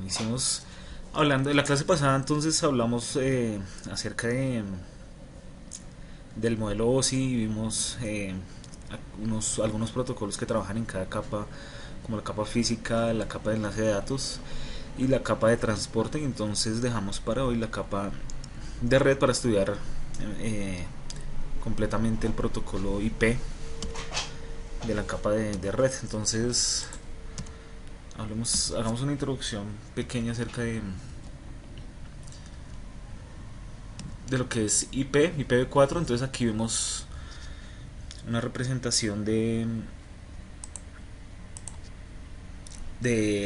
Hicimos hablando de la clase pasada, entonces hablamos acerca del modelo OSI y vimos algunos protocolos que trabajan en cada capa, como la capa física, la capa de enlace de datos y la capa de transporte. Y entonces dejamos para hoy la capa de red para estudiar eh, completamente el protocolo IP de la capa de red. Entonces hagamos una introducción pequeña acerca de lo que es IP, IPv4. Entonces aquí vemos una representación de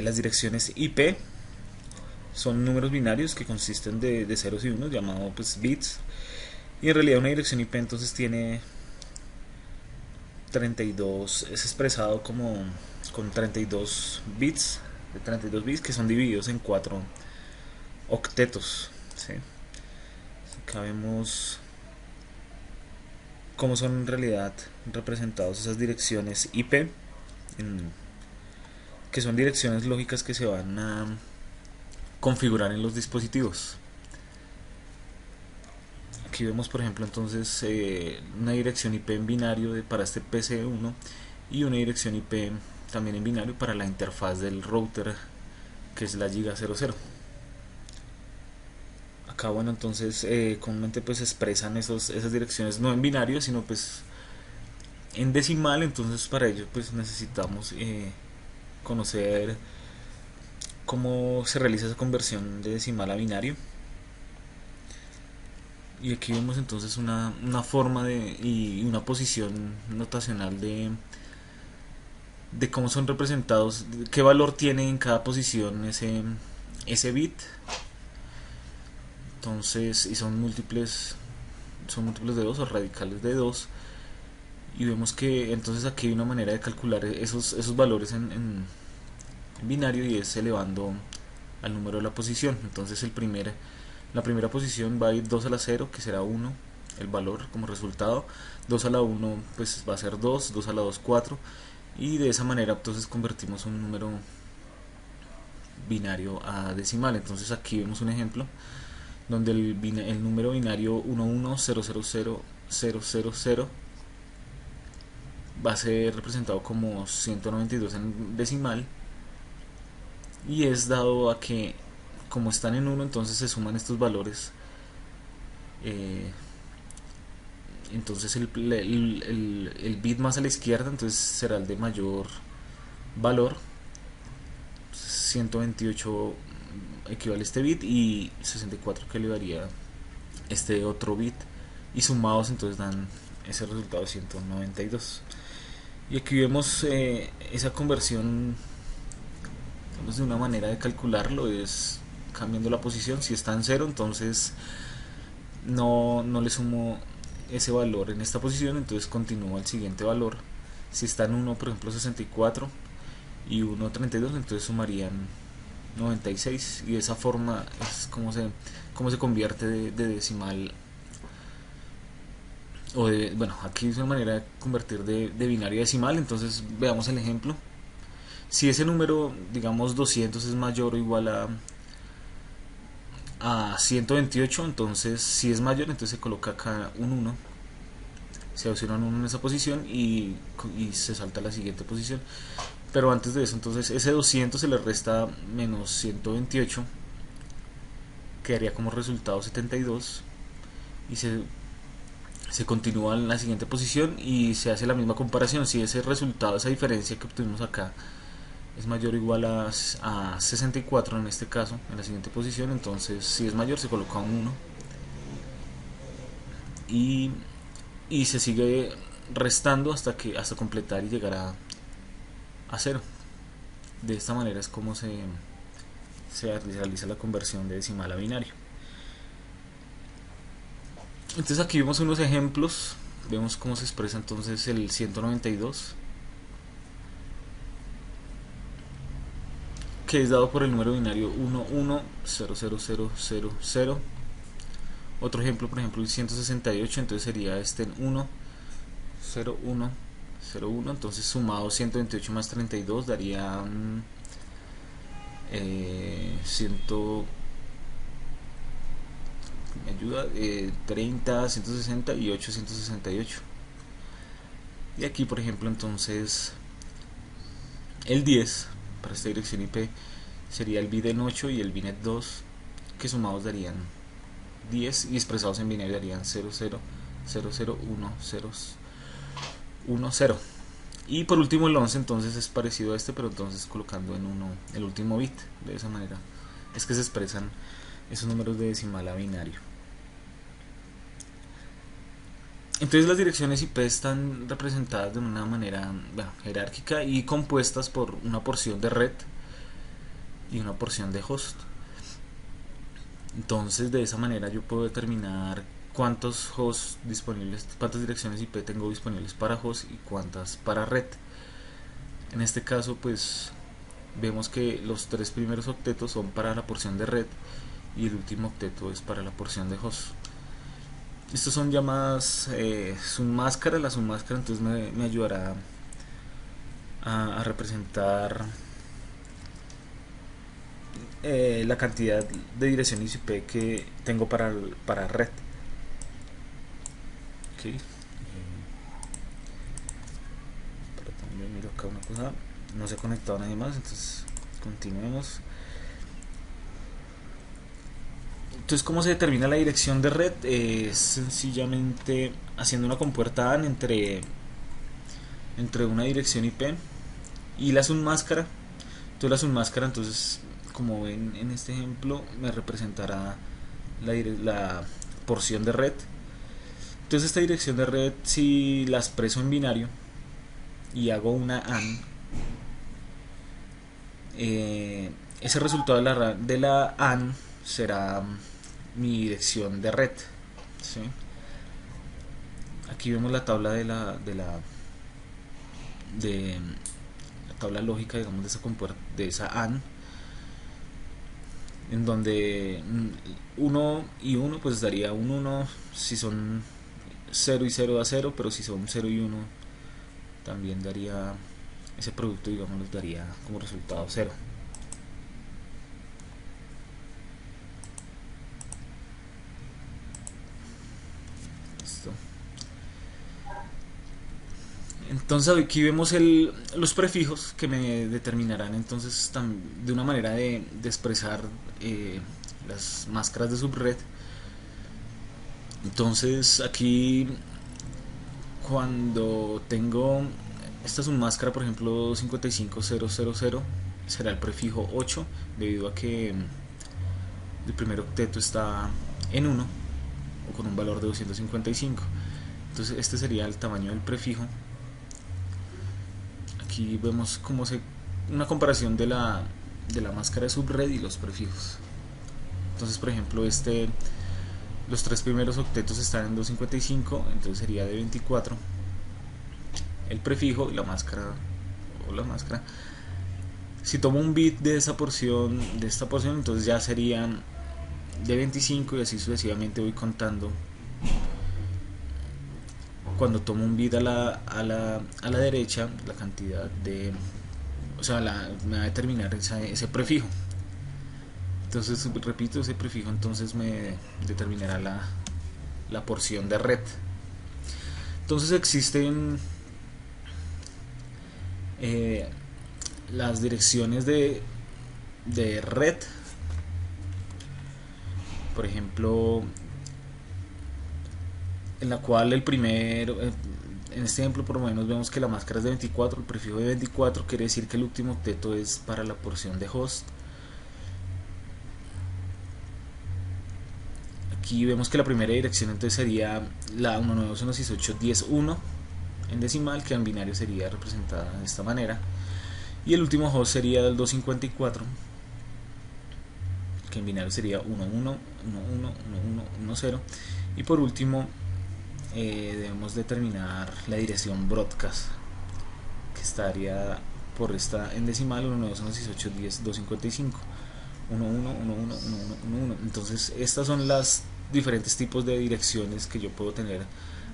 las direcciones IP. Son números binarios que consisten de ceros y unos, llamado pues bits. Y en realidad una dirección IP entonces tiene 32, es expresado como con 32 bits, de 32 bits que son divididos en 4 octetos, ¿sí? Acá vemos cómo son en realidad representados esas direcciones IP, que son direcciones lógicas que se van a configurar en los dispositivos. Aquí vemos por ejemplo entonces una dirección IP en binario para este PC1 y una dirección IP también en binario para la interfaz del router, que es la Giga 00. Acá bueno entonces comúnmente pues expresan esas direcciones no en binario sino pues en decimal. Entonces para ello pues necesitamos conocer cómo se realiza esa conversión de decimal a binario. Y aquí vemos entonces una forma y una posición notacional de cómo son representados, qué valor tiene en cada posición ese bit. Entonces, y son múltiples de 2 o radicales de 2. Y vemos que entonces aquí hay una manera de calcular esos valores en binario, y es elevando al número de la posición. Entonces la primera posición va a ir 2 a la 0, que será 1 el valor como resultado. 2 a la 1 pues va a ser 2, 2 a la 2 4, y de esa manera entonces convertimos un número binario a decimal. Entonces aquí vemos un ejemplo donde el número binario 11000000 va a ser representado como 192 en decimal, y es dado a que como están en uno entonces se suman estos valores. eh, entonces el bit más a la izquierda entonces será el de mayor valor. 128 equivale a este bit y 64 que elevaría este otro bit, y sumados entonces dan ese resultado de 192. Y aquí vemos esa conversión, digamos, de una manera de calcularlo es cambiando la posición. Si está en 0 entonces no le sumo ese valor en esta posición, entonces continúa el siguiente valor. Si está en 1, por ejemplo 64 y 1 32, entonces sumarían 96, y de esa forma es como se convierte de decimal bueno, aquí es una manera de convertir de binario a decimal. Entonces veamos el ejemplo. Si ese número, digamos 200, es mayor o igual a 128, entonces si es mayor entonces se coloca acá un 1, se adiciona un 1 en esa posición y se salta a la siguiente posición. Pero antes de eso entonces ese 200 se le resta menos 128, quedaría como resultado 72, y se continúa en la siguiente posición y se hace la misma comparación. Si ese resultado, esa diferencia que obtuvimos acá es mayor o igual a 64 en este caso, en la siguiente posición, entonces si es mayor se coloca un 1, y, y se sigue restando hasta completar y llegar a 0. De esta manera es como se realiza la conversión de decimal a binario. Entonces aquí vemos unos ejemplos, vemos cómo se expresa entonces el 192, que es dado por el número binario 11000000. Otro ejemplo, por ejemplo el 168, entonces sería este 1 0 1 0 1, entonces sumado 128 más 32 daría 100, me ayuda, 30, 160 y 868. Y aquí, por ejemplo, entonces el 10 para esta dirección IP sería el bit en 8 y el binet 2, que sumados darían 10 y expresados en binario darían 00001010. Y por último el 11 entonces es parecido a este, pero entonces colocando en 1 el último bit. De esa manera es que se expresan esos números de decimal a binario. Entonces las direcciones IP están representadas de una manera, bueno, jerárquica y compuestas por una porción de red y una porción de host. Entonces de esa manera yo puedo determinar cuántos hosts disponibles, cuántas direcciones IP tengo disponibles para host y cuántas para red. En este caso pues vemos que los tres primeros octetos son para la porción de red y el último octeto es para la porción de host. Estos son llamadas submáscaras. La submáscara entonces me ayudará a representar la cantidad de direcciones IP que tengo para red. Okay. Pero también miro acá una cosa, no se ha conectado nadie más, entonces continuemos. Entonces, ¿cómo se determina la dirección de red? Es sencillamente haciendo una compuerta AND entre una dirección IP y la submáscara. Entonces la submáscara, entonces, como ven en este ejemplo, me representará la porción de red. Entonces esta dirección de red, si la expreso en binario y hago una AND, ese resultado de la AND será mi dirección de red, ¿sí? Aquí vemos la tabla de la tabla lógica, digamos, de esa AND, en donde 1 y 1 pues daría un 1 si son 0 y 0 da 0, pero si son 0 y 1 también daría ese producto, digamos, nos daría como resultado 0. Entonces aquí vemos los prefijos que me determinarán entonces de una manera de expresar las máscaras de subred. Entonces aquí cuando tengo esta submáscara, por ejemplo 55000, será el prefijo 8 debido a que el primer octeto está en 1 o con un valor de 255. Entonces este sería el tamaño del prefijo. Aquí vemos una comparación de la máscara de subred y los prefijos. Entonces, por ejemplo, los tres primeros octetos están en 255, entonces sería de 24 el prefijo y la máscara. Si tomo un bit de esta porción, entonces ya serían de 25 y así sucesivamente voy contando. Cuando tomo un bit a la derecha, la cantidad de, o sea, me va a determinar ese prefijo. Entonces repito, ese prefijo entonces me determinará la porción de red. Entonces existen las direcciones de red. Por ejemplo, en la cual el primero, en este ejemplo por lo menos vemos que la máscara es de 24, el prefijo de 24 quiere decir que el último octeto es para la porción de host. Aquí vemos que la primera dirección entonces sería la 192.168.10.1 en decimal, que en binario sería representada de esta manera, y el último host sería del 254, que en binario sería 11111110, y por último debemos determinar la dirección broadcast, que estaría por esta en decimal 192.168.10.255, 11111111. Entonces estas son las diferentes tipos de direcciones que yo puedo tener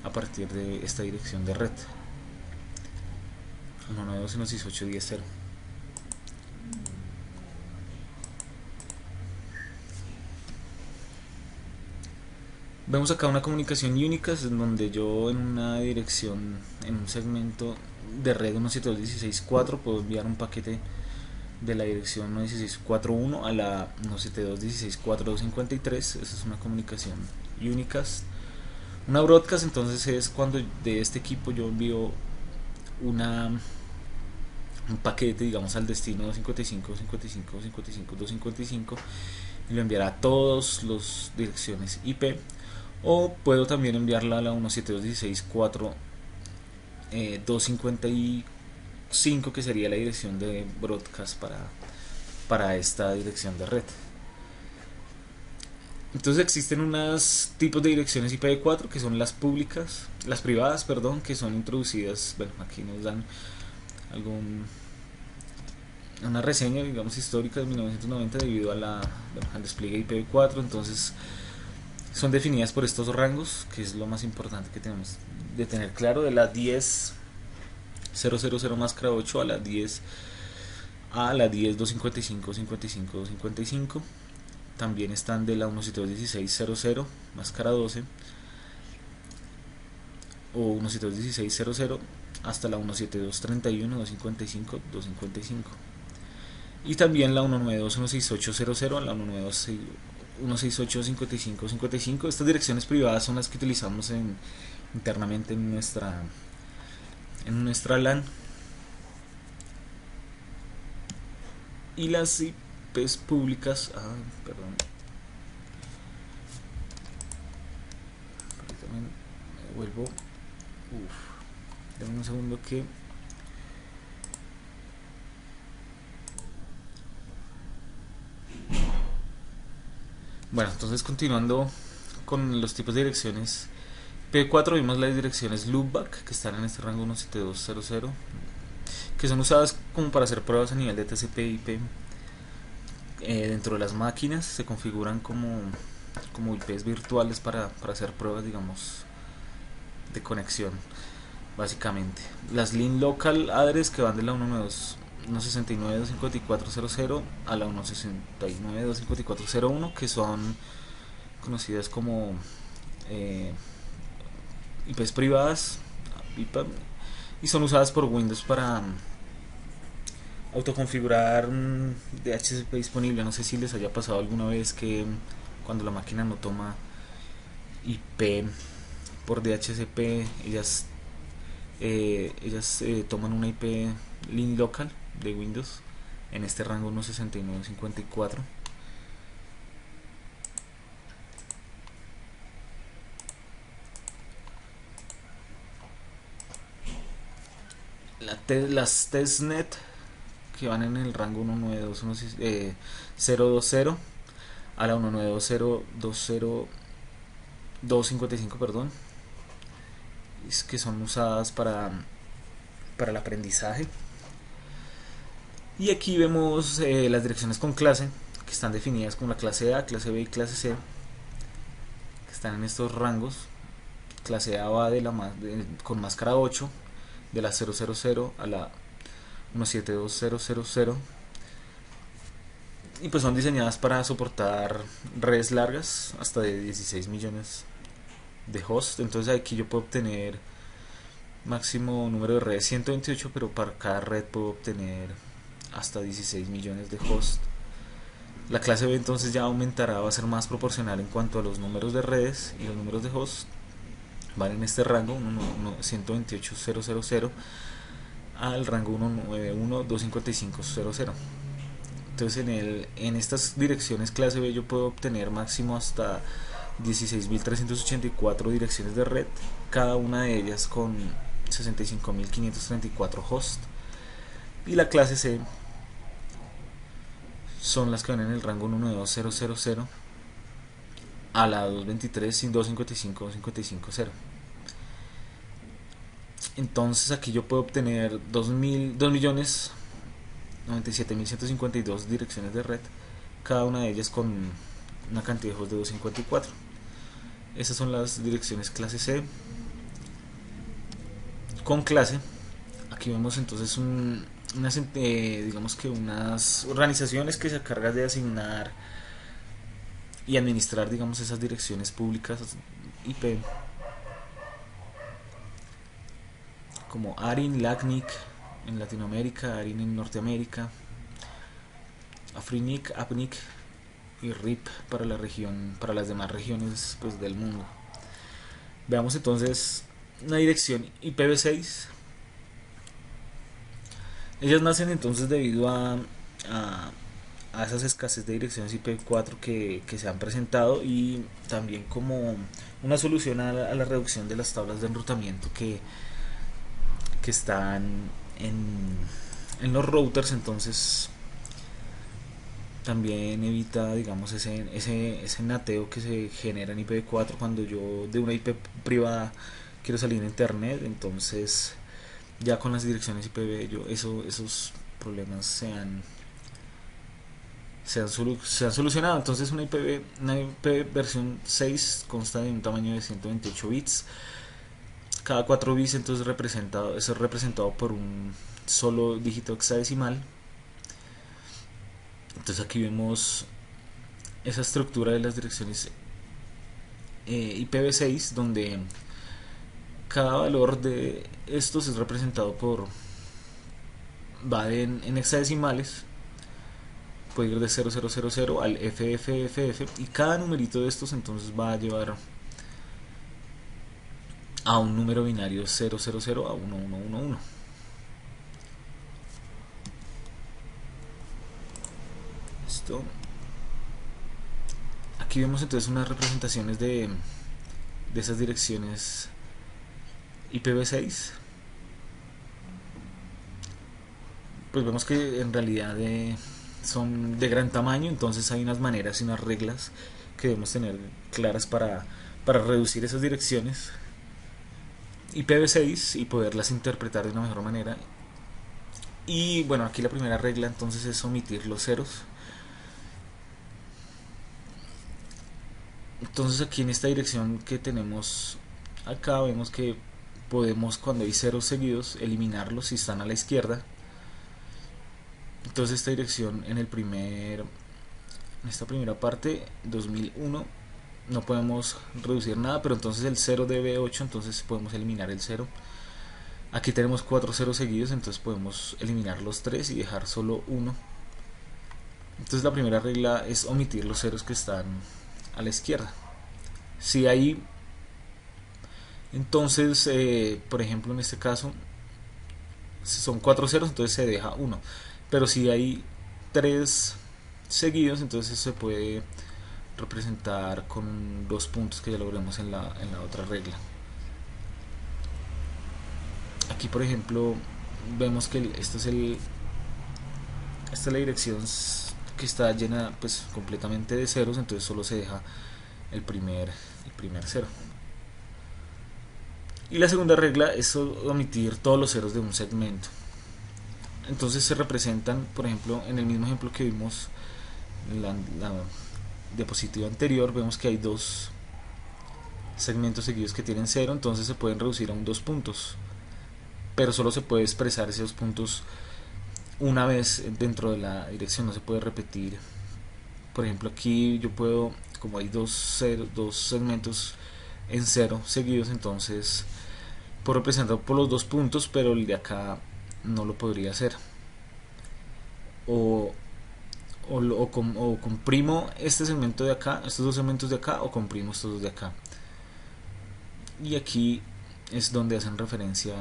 a partir de esta dirección de red 192.168.10.0. Vemos acá una comunicación Unicast en donde yo en una dirección, en un segmento de red 172.16.4 puedo enviar un paquete de la dirección 1.16.4.1 a la 172.16.4.253. Esa es una comunicación Unicast. Una broadcast entonces es cuando de este equipo yo envío una, un paquete, digamos, al destino 255, 55, 55, 255 y lo enviará a todas las direcciones IP. O puedo también enviarla a la 172.16.4 255, que sería la dirección de broadcast para esta dirección de red. Entonces existen unos tipos de direcciones IPv4 que son las públicas, las privadas, perdón, que son introducidas. Bueno, aquí nos dan algún una reseña, digamos, histórica de 1990 debido a al despliegue IPv4. Entonces son definidas por estos rangos, que es lo más importante que tenemos de tener claro, de la 10.000 máscara 8 a la 10.255, 55, 255. También están de la 172.16.00 máscara 12 o 172.16.00 hasta la 172.31, 255, 255. Y también la 192.168.00 a la 168.55.55. Estas direcciones privadas son las que utilizamos internamente en nuestra LAN. Y las IPs públicas, perdón, también me vuelvo, denme un segundo que bueno, entonces continuando con los tipos de direcciones P4, vimos las direcciones loopback que están en este rango 172.00, que son usadas como para hacer pruebas a nivel de TCP/IP. Dentro de las máquinas se configuran como IPs virtuales para hacer pruebas, digamos, de conexión, básicamente. Las link local address, que van de la 169.254.00 a la 169.254.01, que son conocidas como IPs privadas, y son usadas por Windows para autoconfigurar DHCP disponible. No sé si les haya pasado alguna vez que cuando la máquina no toma IP por DHCP, ellas toman una IP link local de Windows en este rango 169.54. Las testnet, que van en el rango 192.1.0.20 a la 192.0.20.255, perdón, que son usadas para el aprendizaje. Y aquí vemos las direcciones con clase, que están definidas como la clase A, clase B y clase C, que están en estos rangos. Clase A va con máscara 8, de la 000 a la 172.0.0.0, y pues son diseñadas para soportar redes largas hasta de 16 millones de hosts. Entonces aquí yo puedo obtener máximo número de redes 128, pero para cada red puedo obtener hasta 16 millones de hosts. La clase B entonces ya aumentará, va a ser más proporcional en cuanto a los números de redes, y los números de hosts van en este rango 128.0.0.0 al rango 191.255.0.0. Entonces en estas direcciones clase B yo puedo obtener máximo hasta 16.384 direcciones de red, cada una de ellas con 65.534 hosts. Y la clase C son las que van en el rango 192.0.0.0 a la 223 sin 255.255.0. Entonces aquí yo puedo obtener 2.097.152 direcciones de red, cada una de ellas con una cantidad de hosts de 254. Esas son las direcciones clase C. Con clase, aquí vemos entonces digamos que unas organizaciones que se encargan de asignar y administrar, digamos, esas direcciones públicas IP como ARIN, LACNIC en Latinoamérica, ARIN en Norteamérica, AFRINIC, APNIC y RIP para la región, para las demás regiones pues, del mundo. Veamos entonces una dirección IPv6. Ellas nacen entonces debido a esas escasez de direcciones IP4 que se han presentado y también como una solución a la reducción de las tablas de enrutamiento que están en los routers. Entonces también evita, digamos, ese nateo que se genera en IPv4 cuando yo de una IP privada quiero salir a internet. Entonces ya con las direcciones IPv esos problemas se han solucionado. Entonces una IP versión 6 consta de un tamaño de 128 bits. Cada 4 bits entonces eso es representado por un solo dígito hexadecimal. Entonces aquí vemos esa estructura de las direcciones IPv6, donde cada valor de estos es representado va en hexadecimales, puede ir de 0000 al FFFF, y cada numerito de estos entonces va a llevar a un número binario 000 a 1111. Esto. Aquí vemos entonces unas representaciones de esas direcciones IPv6. Pues vemos que en realidad son de gran tamaño, entonces hay unas maneras y unas reglas que debemos tener claras para reducir esas direcciones IPv6 y poderlas interpretar de una mejor manera. Y bueno, aquí la primera regla entonces es omitir los ceros. Entonces aquí en esta dirección que tenemos acá vemos que podemos, cuando hay ceros seguidos, eliminarlos si están a la izquierda. Entonces esta dirección en esta primera parte 2001 no podemos reducir nada, pero entonces el 0 debe 8, entonces podemos eliminar el 0. Aquí tenemos 4 ceros seguidos, entonces podemos eliminar los 3 y dejar solo 1. Entonces la primera regla es omitir los ceros que están a la izquierda. Si hay entonces, por ejemplo, en este caso si son 4 ceros, entonces se deja 1. Pero si hay 3 seguidos, entonces se puede representar con 2 puntos, que ya lo veremos en la otra regla. Aquí, por ejemplo, vemos que esta es la dirección que está llena pues completamente de ceros, entonces solo se deja el primer cero. Y la segunda regla es omitir todos los ceros de un segmento. Entonces se representan, por ejemplo, en el mismo ejemplo que vimos en la diapositiva anterior, vemos que hay dos segmentos seguidos que tienen 0, entonces se pueden reducir a un 2 puntos, pero solo se puede expresar esos puntos una vez dentro de la dirección, no se puede repetir. Por ejemplo, aquí yo puedo, como hay dos segmentos en 0 seguidos, entonces puedo representar por los 2 puntos, pero el de acá no lo podría hacer. O comprimo este segmento de acá, estos dos segmentos de acá, o comprimo estos dos de acá. Y aquí es donde hacen referencia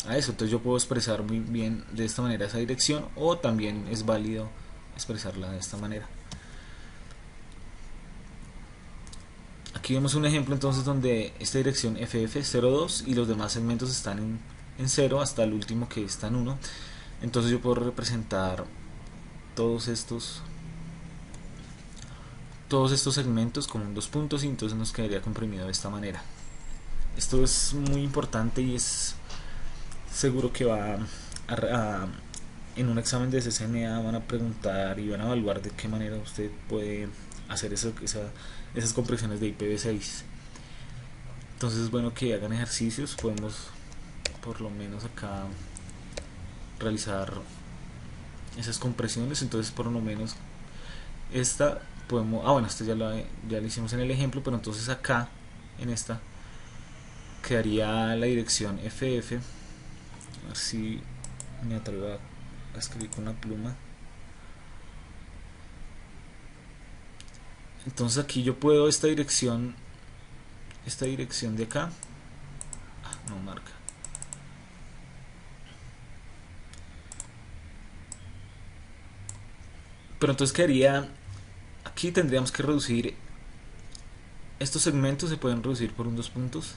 a eso. Entonces yo puedo expresar muy bien de esta manera esa dirección, o también es válido expresarla de esta manera. Aquí vemos un ejemplo entonces donde esta dirección FF02 y los demás segmentos están en 0 hasta el último que está en 1. Entonces yo puedo representar todos estos segmentos como 2 puntos, y entonces nos quedaría comprimido de esta manera. Esto es muy importante y es seguro que en un examen de CCNA van a preguntar y van a evaluar de qué manera usted puede hacer esas compresiones de IPv6. Entonces es bueno que hagan ejercicios. Podemos por lo menos acá realizar esas compresiones. Entonces por lo menos esta podemos, esta ya la hicimos en el ejemplo, pero entonces acá en esta quedaría la dirección FF. A ver si me atrevo a escribir con una pluma. Entonces aquí yo puedo esta dirección de acá, no marca, pero entonces quedaría, aquí tendríamos que reducir estos segmentos, se pueden reducir por un 2 puntos.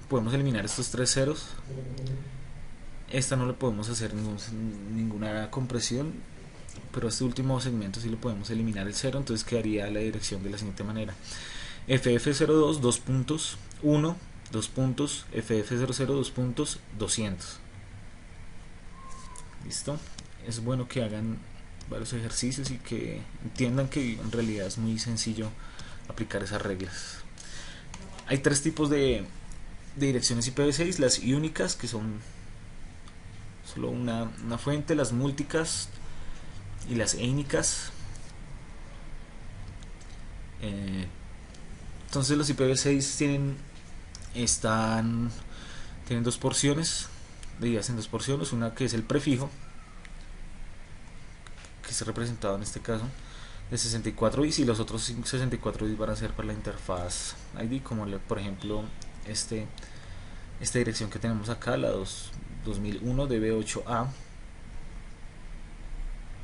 Podemos eliminar estos 3 ceros. Esta no le podemos hacer ninguna compresión, pero este último segmento sí le podemos eliminar el 0. Entonces quedaría la dirección de la siguiente manera: FF02 2 puntos 1 2 puntos, FF00 2 puntos 200. Listo. Es bueno que hagan varios ejercicios y que entiendan que en realidad es muy sencillo aplicar esas reglas. Hay tres tipos de direcciones IPv6: las únicas, que son solo una fuente; las múltiples y las énicas. Entonces los IPv6 tienen dos porciones, divididas en dos porciones: una que es el prefijo, que es representado en este caso de 64 bits, y los otros 64 bits van a ser para la interfaz ID, como por ejemplo esta dirección que tenemos acá, la 2001 db8a.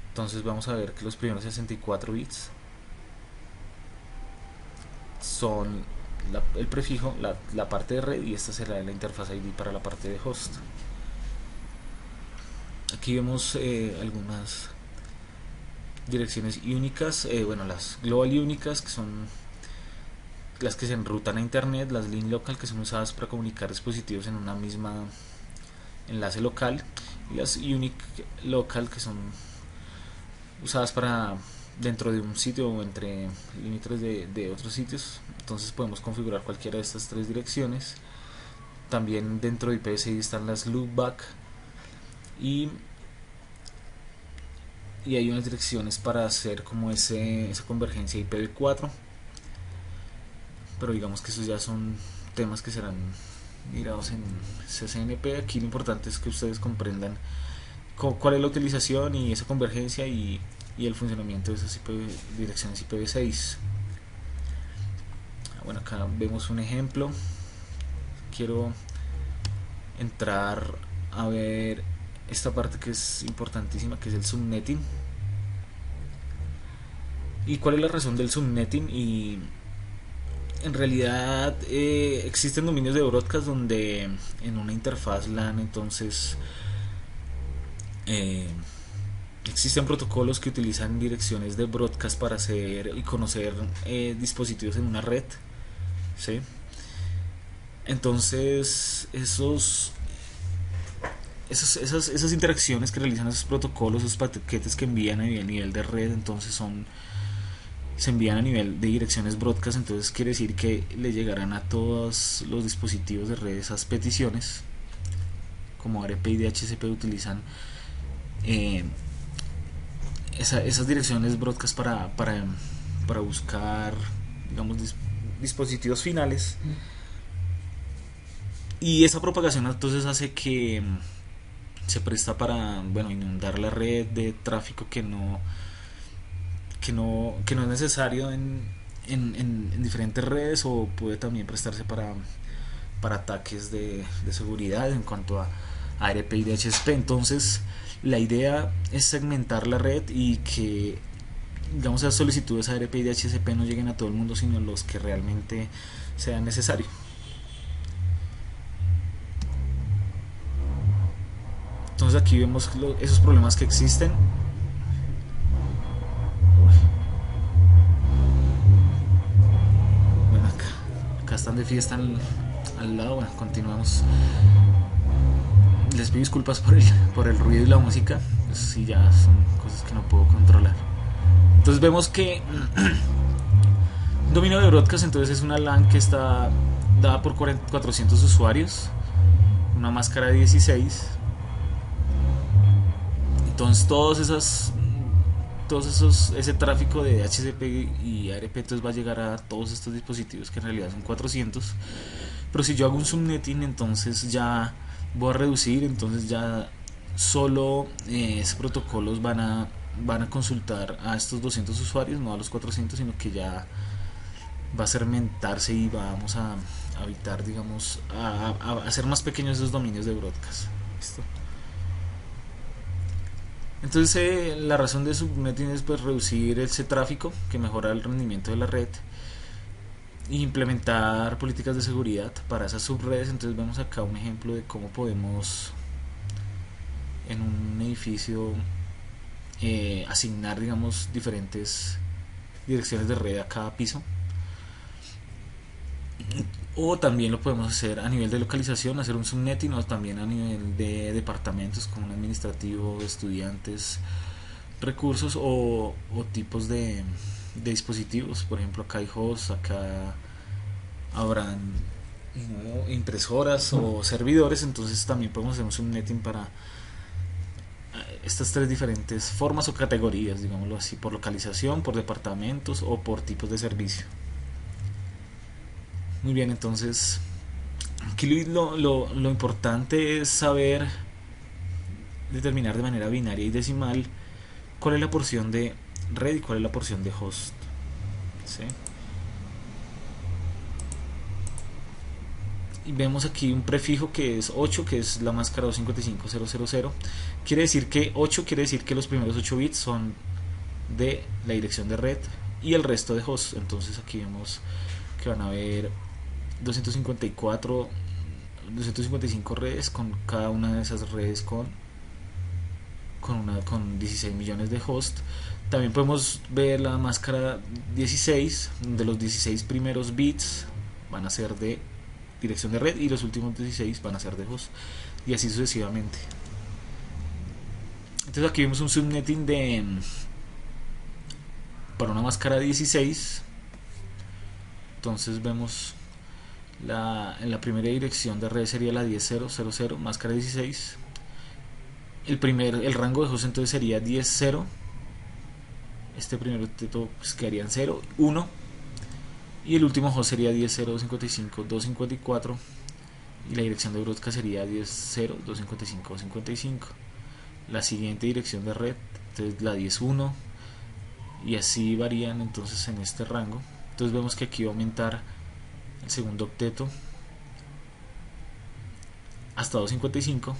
Entonces vamos a ver que los primeros 64 bits son el prefijo, la parte de red, y esta será la interfaz ID para la parte de host. Aquí vemos algunas direcciones únicas, las global únicas, que son las que se enrutan a internet; las link local, que son usadas para comunicar dispositivos en una misma enlace local; y las unique local, que son usadas para dentro de un sitio o entre límites de otros sitios. Entonces podemos configurar cualquiera de estas tres direcciones. También dentro de IPv6 están las loopback, y hay unas direcciones para hacer como esa convergencia IPv4, pero digamos que esos ya son temas que serán mirados en CCNP. Aquí lo importante es que ustedes comprendan cuál es la utilización y esa convergencia y el funcionamiento de esas direcciones IPv6. Bueno, acá vemos un ejemplo. Quiero entrar a ver esta parte que es importantísima, que es el subnetting. ¿Y cuál es la razón del subnetting? Y en realidad existen dominios de broadcast donde en una interfaz LAN entonces existen protocolos que utilizan direcciones de broadcast para hacer y conocer dispositivos en una red, ¿sí? Entonces esas interacciones que realizan esos protocolos, esos paquetes que envían a nivel de red, entonces se envían a nivel de direcciones broadcast. Entonces quiere decir que le llegarán a todos los dispositivos de red esas peticiones. Como ARP y DHCP utilizan esas direcciones broadcast para buscar, digamos, dispositivos finales, y esa propagación entonces hace que se presta para inundar la red de tráfico que no es necesario en diferentes redes, o puede también prestarse para ataques de seguridad en cuanto a ARP y DHCP. Entonces la idea es segmentar la red y que, digamos, las solicitudes ARP y DHCP no lleguen a todo el mundo, sino los que realmente sean necesarios. Entonces aquí vemos esos problemas que existen. Bueno, acá están de fiesta al lado. Bueno, continuamos. Les pido disculpas por el ruido y la música, pues sí, ya son cosas que no puedo controlar. Entonces vemos que un dominio de broadcast entonces es una LAN que está dada por 400 usuarios, una máscara de 16. Entonces ese tráfico de DHCP y ARP entonces va a llegar a todos estos dispositivos, que en realidad son 400, Pero si yo hago un subnetting, entonces ya voy a reducir, entonces ya solo esos protocolos van a consultar a estos 200 usuarios, no a los 400, sino que ya va a segmentarse y vamos a evitar, digamos, a hacer más pequeños esos dominios de broadcast. ¿Listo? Entonces la razón de subnetting es pues reducir ese tráfico que mejora el rendimiento de la red e implementar políticas de seguridad para esas subredes. Entonces vemos acá un ejemplo de cómo podemos en un edificio asignar, digamos, diferentes direcciones de red a cada piso. O también lo podemos hacer a nivel de localización, hacer un subnetting, o también a nivel de departamentos como un administrativo, estudiantes, recursos o tipos de dispositivos. Por ejemplo, acá hay hosts, acá habrán impresoras o servidores, entonces también podemos hacer un subnetting para estas tres diferentes formas o categorías, digámoslo así, por localización, por departamentos o por tipos de servicio. Muy bien, entonces aquí lo importante es saber determinar de manera binaria y decimal cuál es la porción de red y cuál es la porción de host. ¿Sí? Y vemos aquí un prefijo que es 8, que es la máscara 255000. Quiere decir que 8 quiere decir que los primeros 8 bits son de la dirección de red y el resto de host. Entonces aquí vemos que van a haber 255 redes, con cada una de esas redes con 16 millones de hosts. También podemos ver la máscara 16, donde los 16 primeros bits van a ser de dirección de red y los últimos 16 van a ser de host, y así sucesivamente. Entonces aquí vemos un subnetting para una máscara 16. Entonces vemos en la primera dirección de red sería la 10.0.0.0, máscara 16. El rango de host entonces sería 10.0. Este primer octeto pues quedaría en 0, 1. Y el último host sería 10.0.255.254. Y la dirección de broadcast sería 10.0.255.255. La siguiente dirección de red, entonces la 10.1. Y así varían entonces en este rango. Entonces vemos que aquí va a aumentar el segundo octeto hasta 255.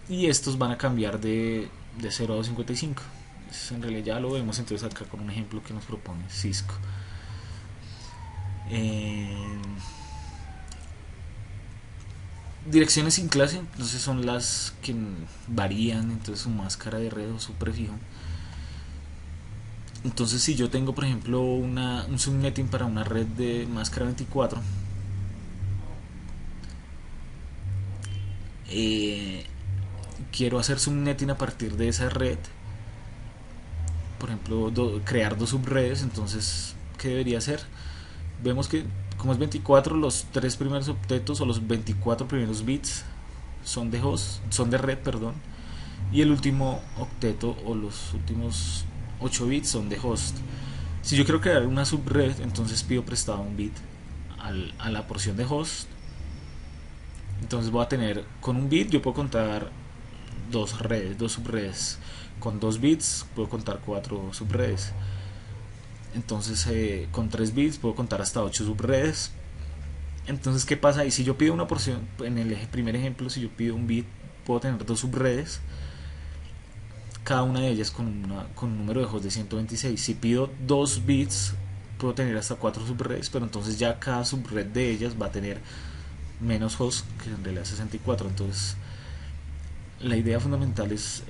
Y estos van a cambiar de 0 a 255. En realidad ya lo vemos entonces acá con un ejemplo que nos propone Cisco. Direcciones sin clase, entonces son las que varían entonces su máscara de red o su prefijo. Entonces si yo tengo por ejemplo un subnetting para una red de máscara 24, quiero hacer subnetting a partir de esa red, por ejemplo crear dos subredes. Entonces ¿qué debería hacer? Vemos que como es 24, los tres primeros octetos o los 24 primeros bits son de host, son de red, perdón, y el último octeto o los últimos 8 bits son de host. Si yo quiero crear una subred, entonces pido prestado un bit a la porción de host. Entonces voy a tener, con un bit yo puedo contar dos subredes. Con 2 bits puedo contar 4 subredes. Entonces con 3 bits puedo contar hasta 8 subredes. Entonces ¿qué pasa? Y si yo pido una porción, en el primer ejemplo, si yo pido un bit, puedo tener 2 subredes, cada una de ellas con un número de hosts de 126. Si pido 2 bits, puedo tener hasta 4 subredes, pero entonces ya cada subred de ellas va a tener menos hosts que en realidad 64. Entonces la idea fundamental es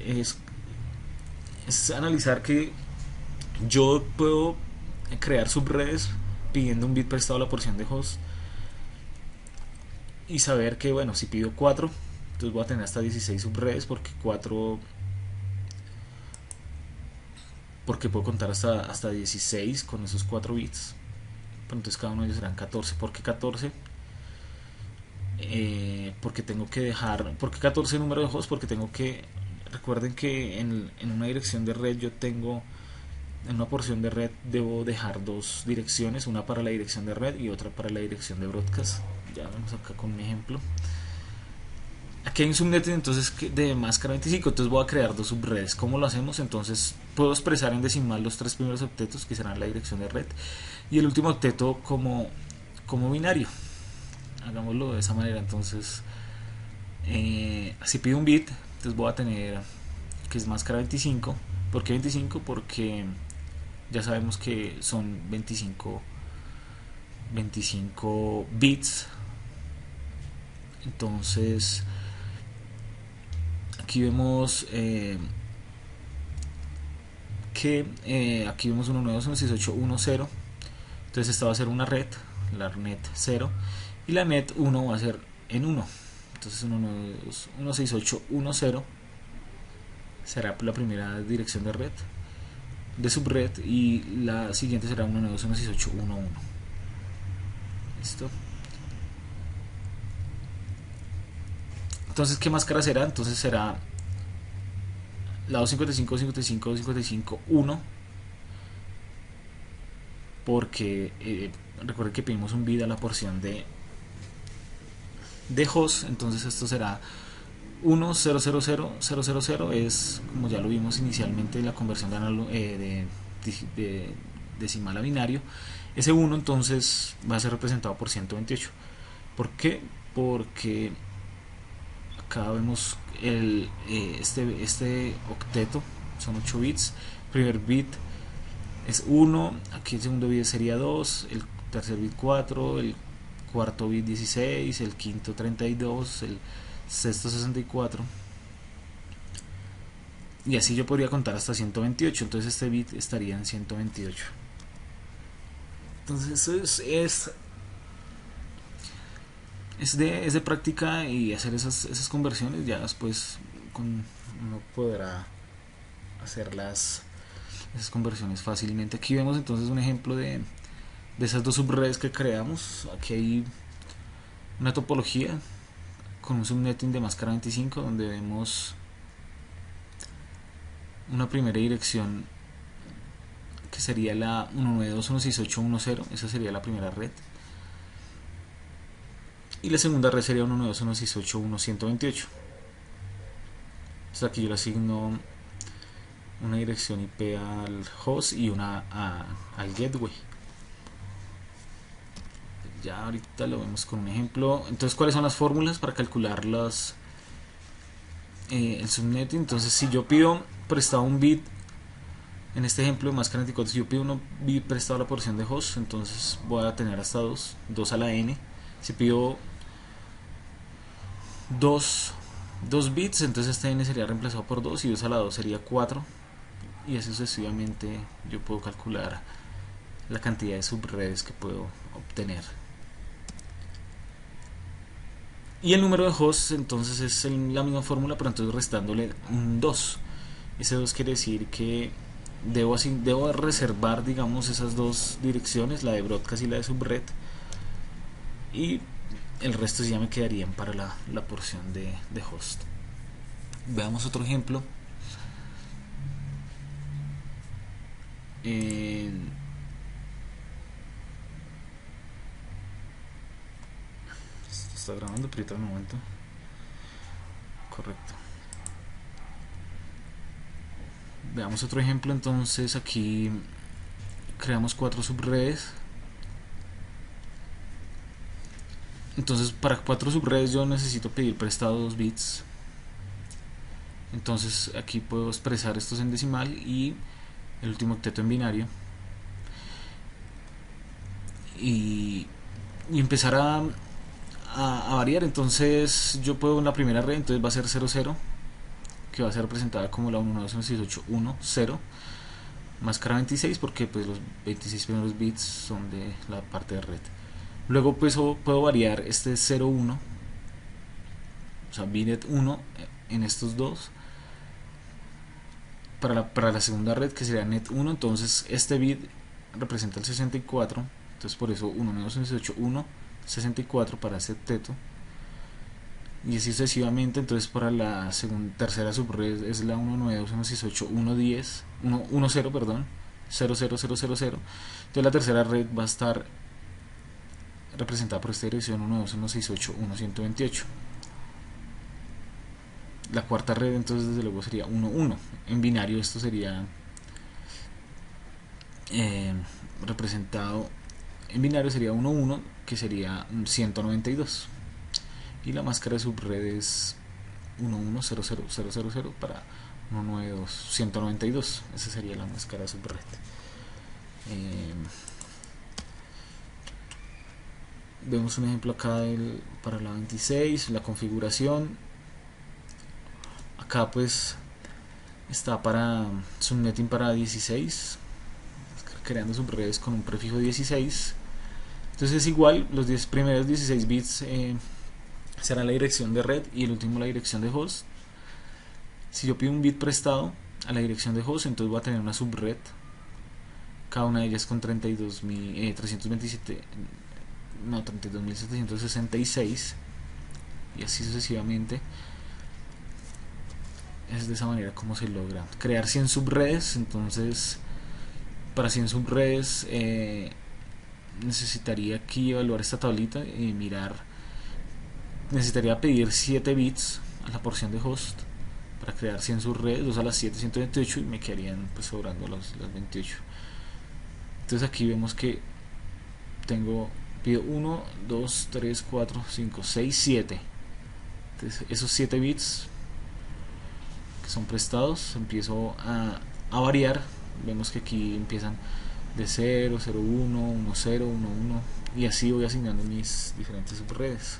analizar que yo puedo crear subredes pidiendo un bit prestado a la porción de host, y saber que, bueno, si pido 4, entonces voy a tener hasta 16 subredes, porque puedo contar hasta 16 con esos 4 bits. Pero entonces cada uno de ellos serán 14. ¿Por qué 14? Porque tengo que dejar... ¿Por qué 14 número de hosts? Porque tengo que... Recuerden que en una dirección de red yo tengo en una porción de red debo dejar dos direcciones, una para la dirección de red y otra para la dirección de broadcast. Ya vamos acá con un ejemplo. Aquí hay un subnetting entonces de máscara 25, entonces voy a crear dos subredes. ¿Cómo lo hacemos? Entonces puedo expresar en decimal los tres primeros octetos, que serán la dirección de red, y el último octeto como binario. Hagámoslo de esa manera. Entonces si pido un bit, entonces voy a tener que es máscara 25. ¿Por qué 25? Porque ya sabemos que son 25 bits. Entonces aquí vemos que aquí vemos 192.168.1.0. Entonces esta va a ser una red, la net 0, y la net 1 va a ser en 1. Entonces 192.168.1.0 será la primera dirección de red, de subred, y la siguiente será 192.168.1.1. ¿Listo? Entonces, ¿qué máscara será? Entonces será la 255, 55, 55, 1, porque recuerden que pedimos un bit a la porción de host. Entonces esto será 1000000, es como ya lo vimos inicialmente la conversión de decimal a binario. Ese 1 entonces va a ser representado por 128. ¿Por qué? Porque acá vemos este octeto, son 8 bits. El primer bit es 1, aquí el segundo bit sería 2, el tercer bit 4, el cuarto bit 16, el quinto 32, el sexto 64, y así yo podría contar hasta 128. Entonces este bit estaría en 128. Entonces eso es de práctica y hacer esas conversiones. Ya después uno podrá hacer esas conversiones fácilmente. Aquí vemos entonces un ejemplo de esas dos subredes que creamos. Aquí hay una topología con un subnetting de máscara 25, donde vemos una primera dirección que sería la 192.168.1.0, esa sería la primera red, y la segunda red sería 192.168.1.128. Entonces aquí yo le asigno una dirección IP al host y una al gateway. Ya ahorita lo vemos con un ejemplo. Entonces, ¿cuáles son las fórmulas para calcular el subnetting? Entonces, si yo pido prestado un bit, en este ejemplo de máscara 24, si yo pido un bit prestado a la porción de host, entonces voy a tener hasta 2 a la n. Si pido 2 bits, entonces este n sería reemplazado por 2, y 2 a la 2 sería 4, y así sucesivamente yo puedo calcular la cantidad de subredes que puedo obtener. Y el número de hosts entonces es la misma fórmula, pero entonces restándole un 2. Ese 2 quiere decir que debo reservar, digamos, esas dos direcciones, la de broadcast y la de subred, y el resto ya me quedarían para la porción de host. Veamos otro ejemplo. Esto está grabando, pero ahorita un momento. Correcto. Veamos otro ejemplo. Entonces aquí creamos 4 subredes. Entonces para 4 subredes yo necesito pedir prestado 2 bits. Entonces aquí puedo expresar estos en decimal y el último octeto en binario, y empezar a variar. Entonces yo puedo en la primera red, entonces va a ser 00, que va a ser representada como la 192.168.1.0, máscara 26, porque pues los 26 primeros bits son de la parte de red. Luego pues puedo variar este 01, o sea binet 1 en estos dos para la segunda red, que sería net 1. Entonces este bit representa el 64, entonces por eso 192.168.1.64 para ese octeto, y así sucesivamente. Entonces para la tercera subred es la 192.168.1.10, 1.0, perdón, 00000. Entonces la tercera red va a estar representada por esta dirección 192.168.1.128. La cuarta red entonces desde luego sería 1.1. En binario esto sería representado en binario sería 1.1, que sería 192, y la máscara de subred es 1.1.0.0.0.0 para 192, 192. Esa sería la máscara de subred. Vemos un ejemplo acá para la 26, la configuración. Acá pues está para subnetting para 16, creando subredes con un prefijo 16. Entonces es igual, los primeros 16 bits será la dirección de red y el último la dirección de host. Si yo pido un bit prestado a la dirección de host, entonces voy a tener una subred, cada una de ellas con 32.766, y así sucesivamente. Es de esa manera como se logra crear 100 subredes. Entonces para 100 subredes necesitaría aquí evaluar esta tablita y mirar, necesitaría pedir 7 bits a la porción de host para crear 100 subredes, 2 a las 7, 128, y me quedarían pues sobrando las 28. Entonces aquí vemos que pido 1, 2, 3, 4, 5, 6, 7. Entonces esos 7 bits que son prestados empiezo a variar. Vemos que aquí empiezan de 0, 0, 1, 1, 0, 1, 1, y así voy asignando mis diferentes subredes.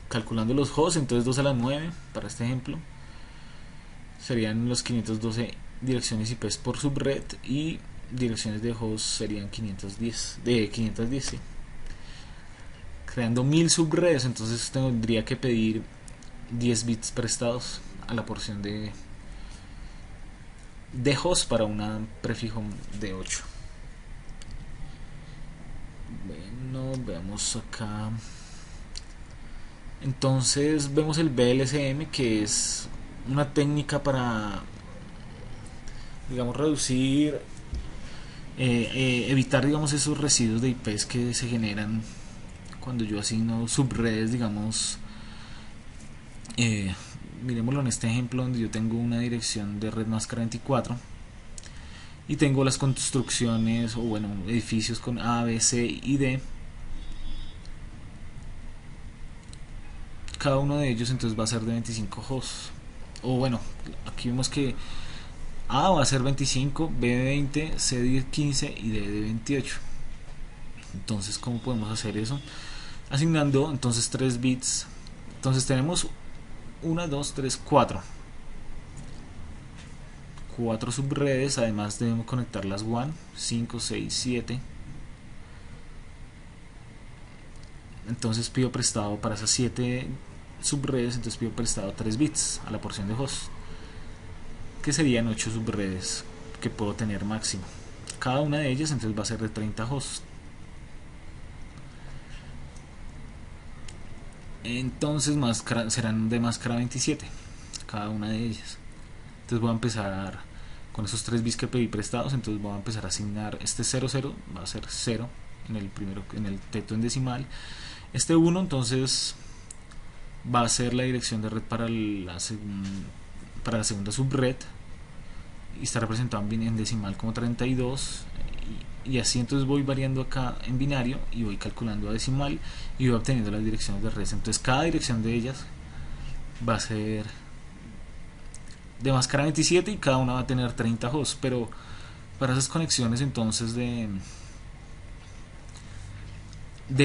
Calculando los hosts, entonces 2 a la 9 para este ejemplo serían los 512 direcciones IP por subred, y direcciones de host serían 510, sí. Creando 1000 subredes, entonces tendría que pedir 10 bits prestados a la porción de host para un prefijo de 8. Bueno, veamos acá. Entonces vemos el BLSM, que es una técnica para, digamos, reducir, evitar, digamos, esos residuos de IPs que se generan cuando yo asigno subredes, digamos. Miremoslo en este ejemplo donde yo tengo una dirección de red máscara 24 y tengo las construcciones, o bueno, edificios con A, B, C y D. Cada uno de ellos entonces va a ser de 25 hosts, o bueno, aquí vemos que A va a ser 25, B de 20, C de 15 y D de 28. Entonces, ¿cómo podemos hacer eso? Asignando entonces 3 bits. Entonces tenemos 1, 2, 3, 4 subredes. Además debemos conectar las WAN 5, 6, 7. Entonces pido prestado para esas 7 subredes, entonces pido prestado 3 bits a la porción de host, que serían 8 subredes que puedo tener máximo. Cada una de ellas entonces va a ser de 30 hosts. Entonces serán de máscara 27 cada una de ellas. Entonces voy a empezar con esos 3 bits que pedí prestados. Entonces voy a empezar a asignar este 00, va a ser 0 en el teto en decimal. Este 1 entonces va a ser la dirección de red para la segunda subred, y está representado en decimal como 32, y así entonces voy variando acá en binario y voy calculando a decimal y voy obteniendo las direcciones de red. Entonces cada dirección de ellas va a ser de máscara 27 y cada una va a tener 30 hosts. Pero para esas conexiones entonces de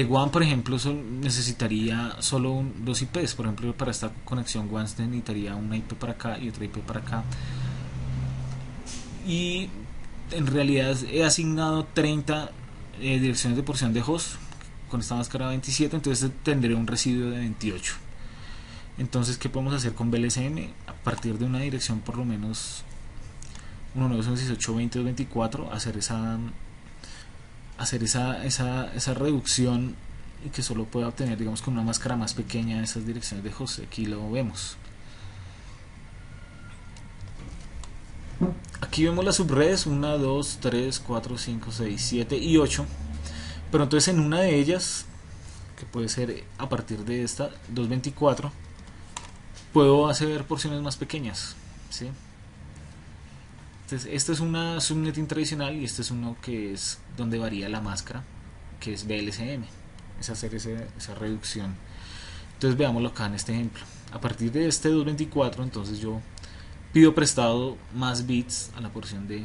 WAN, por ejemplo, necesitaría solo 2 IPs. Por ejemplo, para esta conexión WAN necesitaría una IP para acá y otra IP para acá, y en realidad he asignado 30 direcciones de porción de host con esta máscara 27, entonces tendré un residuo de 28. Entonces, ¿qué podemos hacer con BLSM? A partir de una dirección por lo menos 192.168.20.24, hacer esa reducción, y que solo pueda obtener, digamos, con una máscara más pequeña esas direcciones de host. Aquí lo vemos. Aquí vemos las subredes 1, 2, 3, 4, 5, 6, 7 y 8. Pero entonces en una de ellas, que puede ser a partir de esta 224, puedo hacer porciones más pequeñas, ¿sí? Entonces, esta es una subnetting tradicional y este es uno que es donde varía la máscara, que es VLCM. Es hacer esa reducción. Entonces veámoslo acá en este ejemplo. A partir de este 224, entonces yo pido prestado más bits a la porción de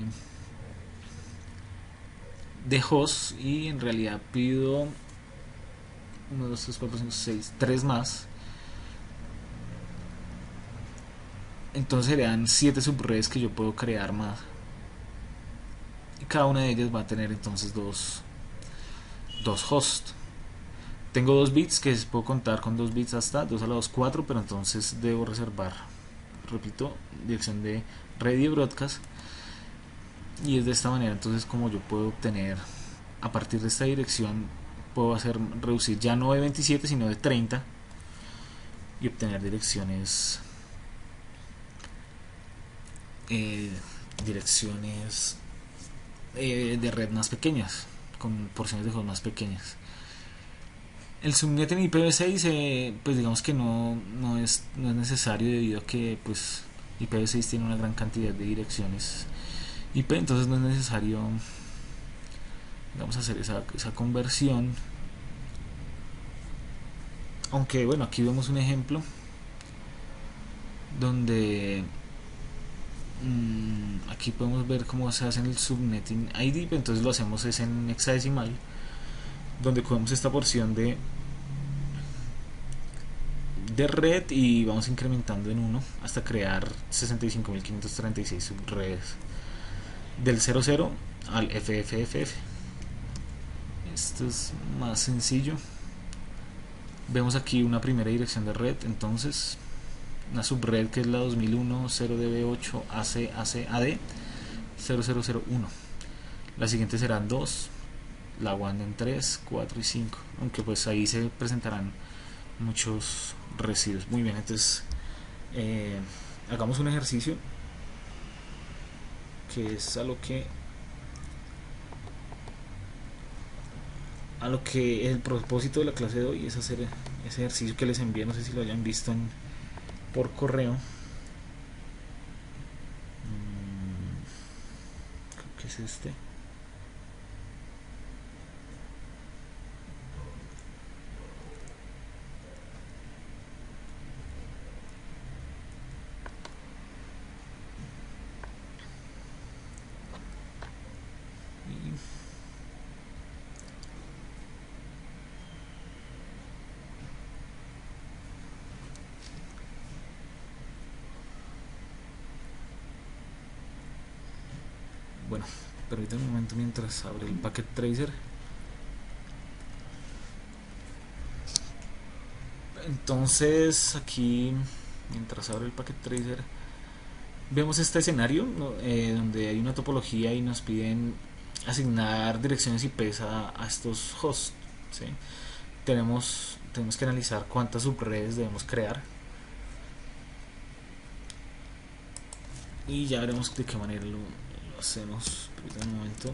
host y en realidad pido 1, 2, 3, 4, 5, 6, 3 más. Entonces serían 7 subredes que yo puedo crear más. Y cada una de ellas va a tener entonces dos hosts. Tengo 2 bits que puedo contar con 2 bits hasta 2 a la 2, 4, pero entonces debo reservar, repito, dirección de radio broadcast. Y es de esta manera entonces como yo puedo obtener a partir de esta dirección, puedo hacer reducir ya no de 27 sino de 30 y obtener direcciones eh, direcciones de red más pequeñas, con porciones de juegos más pequeñas. El subnet en IPv6 pues digamos que no es necesario, debido a que pues IPv6 tiene una gran cantidad de direcciones IP, entonces no es necesario, vamos a hacer esa conversión. Aunque bueno, aquí vemos un ejemplo donde aquí podemos ver cómo se hace en el subnetting ID, entonces lo hacemos es en hexadecimal, donde cogemos esta porción de red y vamos incrementando en 1 hasta crear 65.536 subredes del 00 al FFFF. Esto es más sencillo. Vemos aquí una primera dirección de red, entonces una subred que es la 2001 0db8 ACACAD 0001. La siguiente serán 2, la WAN en 3, 4 y 5, aunque pues ahí se presentarán muchos residuos. Muy bien, entonces hagamos un ejercicio que es a lo que el propósito de la clase de hoy es hacer ese ejercicio que les envié, no sé si lo hayan visto por correo. Creo que es este. Bueno, permítanme un momento mientras abre el Packet Tracer. Entonces aquí, mientras abre el Packet Tracer, vemos este escenario, ¿no? Donde hay una topología y nos piden asignar direcciones IP a estos hosts, ¿sí? Tenemos que analizar cuántas subredes debemos crear y ya veremos de qué manera lo hacemos. Permítanme un momento.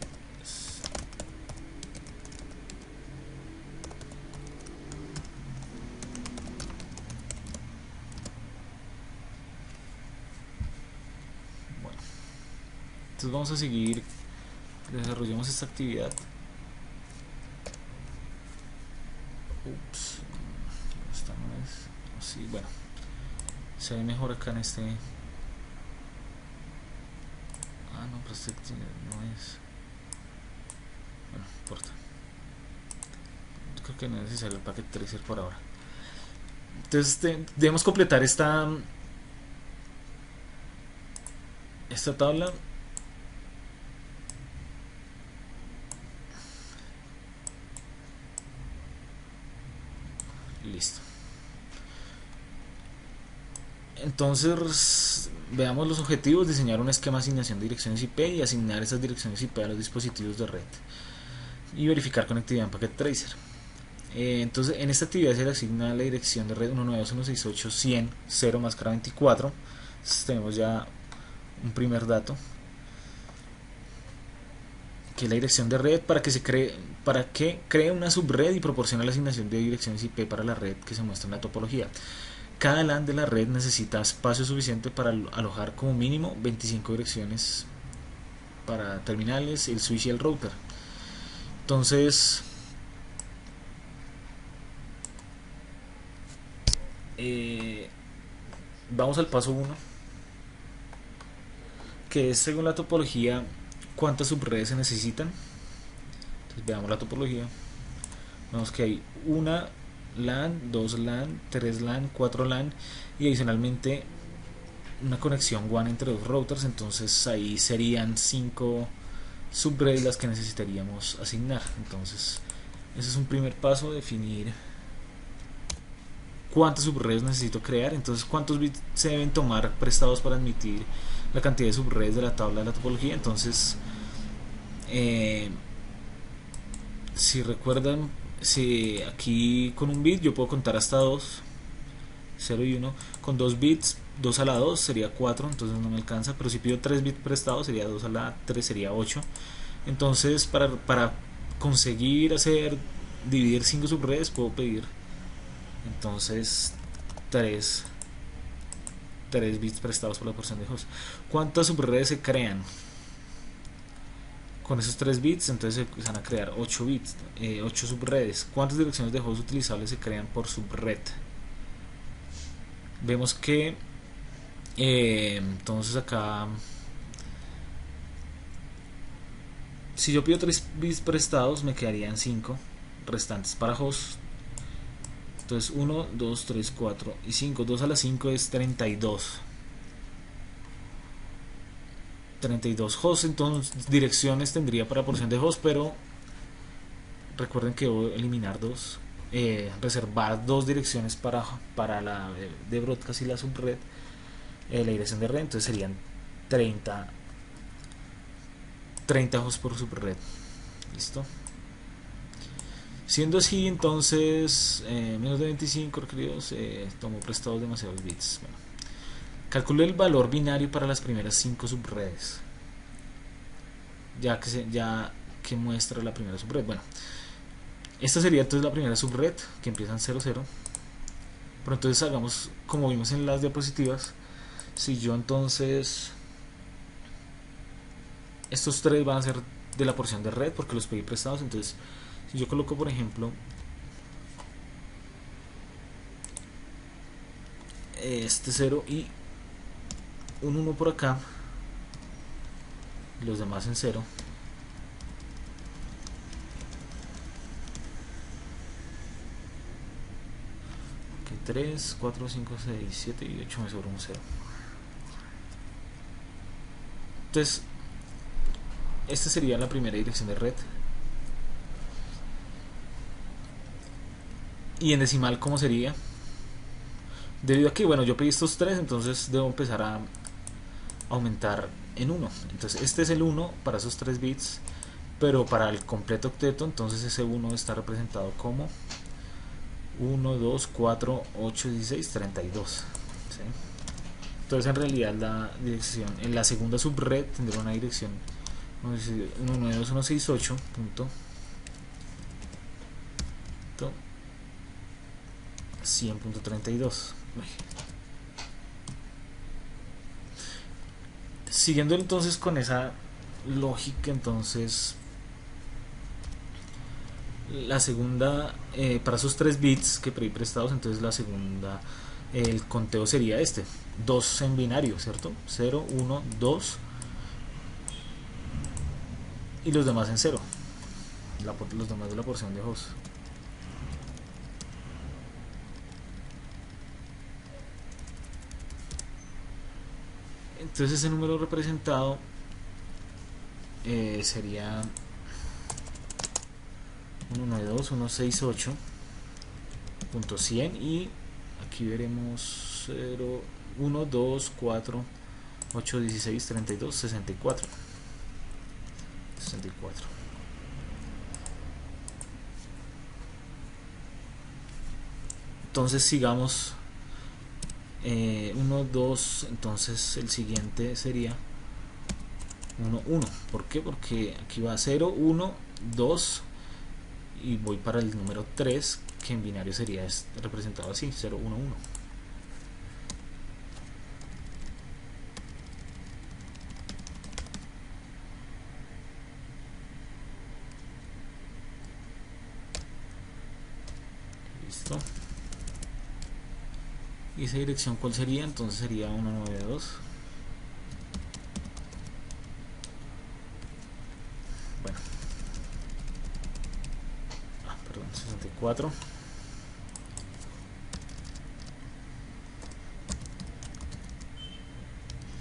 Bueno, entonces vamos a seguir, desarrollamos esta actividad. Ups, esta no es así. Bueno, se ve mejor acá en este. Ah, no, pero este no es. Bueno, no importa. Creo que no es necesario el Packet Tracer por ahora. Entonces debemos completar esta tabla. Listo. Entonces veamos los objetivos: diseñar un esquema de asignación de direcciones IP y asignar esas direcciones IP a los dispositivos de red y verificar conectividad en Packet Tracer. Entonces en esta actividad se le asigna la dirección de red 192.168.100.0 máscara 24. Entonces tenemos ya un primer dato, que es la dirección de red, para que cree una subred y proporcione la asignación de direcciones IP para la red que se muestra en la topología. Cada LAN de la red necesita espacio suficiente para alojar como mínimo 25 direcciones para terminales, el switch y el router. Entonces, vamos al paso 1, que es según la topología cuántas subredes se necesitan. Entonces veamos la topología. Vemos que hay una LAN, dos LAN, tres LAN, cuatro LAN y adicionalmente una conexión WAN entre dos routers. Entonces ahí serían 5 subredes las que necesitaríamos asignar. Entonces ese es un primer paso, definir cuántas subredes necesito crear. Entonces cuántos bits se deben tomar prestados para admitir la cantidad de subredes de la tabla de la topología. Entonces si recuerdan, si aquí con un bit yo puedo contar hasta 2, 0 y 1, con 2 bits 2 a la 2 sería 4, entonces no me alcanza, pero si pido 3 bits prestados sería 2 a la 3 sería 8. Entonces para conseguir dividir 5 subredes puedo pedir entonces 3 bits prestados por la porción de host. ¿Cuántas subredes se crean? Con esos 3 bits, entonces se van a crear 8 bits, 8 subredes. ¿Cuántas direcciones de host utilizables se crean por subred? Vemos que entonces acá, si yo pido 3 bits prestados, me quedarían 5 restantes para host. Entonces 1, 2, 3, 4 y 5. 2 a la 5 es 32. 32 hosts, entonces direcciones tendría para porción de host, pero recuerden que voy a eliminar dos, reservar 2 direcciones para la de broadcast y la subred, la dirección de red. Entonces serían 30 hosts por subred. Listo. Siendo así, entonces menos de 25 requeridos, tomo prestados demasiados bits. Bueno, calculé el valor binario para las primeras 5 subredes, ya que muestra la primera subred. Bueno, esta sería entonces la primera subred, que empieza en 00. Pero entonces hagamos como vimos en las diapositivas. Si yo entonces, estos 3 van a ser de la porción de red porque los pedí prestados. Entonces si yo coloco por ejemplo este 0 y un 1 por acá y los demás en 0, que 3, 4, 5, 6, 7 y 8 me sobra un 0. Entonces esta sería la primera dirección de red. Y en decimal, ¿cómo sería? Debido a que, bueno, yo pedí estos 3, entonces debo empezar a aumentar en 1. Entonces este es el 1 para esos 3 bits, pero para el completo octeto, entonces ese 1 está representado como 1, 2, 4, 8, 16, 32. ¿Sí? Entonces en realidad la dirección en la segunda subred tendrá una dirección 192.168. 100.32. Siguiendo entonces con esa lógica, entonces la segunda, para esos 3 bits que pedí prestados, entonces la segunda, el conteo sería 2 en binario, ¿cierto? 0, 1, 2 y los demás en 0, los demás de la porción de host. Entonces ese número representado sería 192.168.100 y aquí veremos 0, 1, 2, 4, 8, 16, 32, 64. Entonces sigamos. 1, 2, entonces el siguiente sería 1, 1. ¿Por qué? Porque aquí va 0, 1, 2 y voy para el número 3, que en binario sería representado así, 0, 1, 1. Listo. ¿Y esa dirección cuál sería? Entonces sería 192. Bueno, perdón, 64.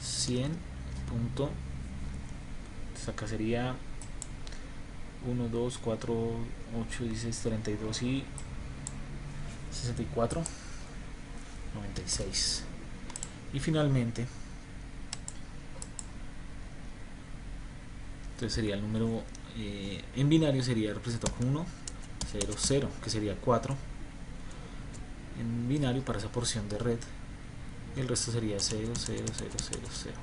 100. Punto. Entonces acá sería 1, 2, 4, 8, 16, 32 y 64. 96. Y finalmente, entonces sería el número en binario sería representado con 1, 0, 0, que sería 4 en binario para esa porción de red, y el resto sería 0, 0, 0, 0, 0.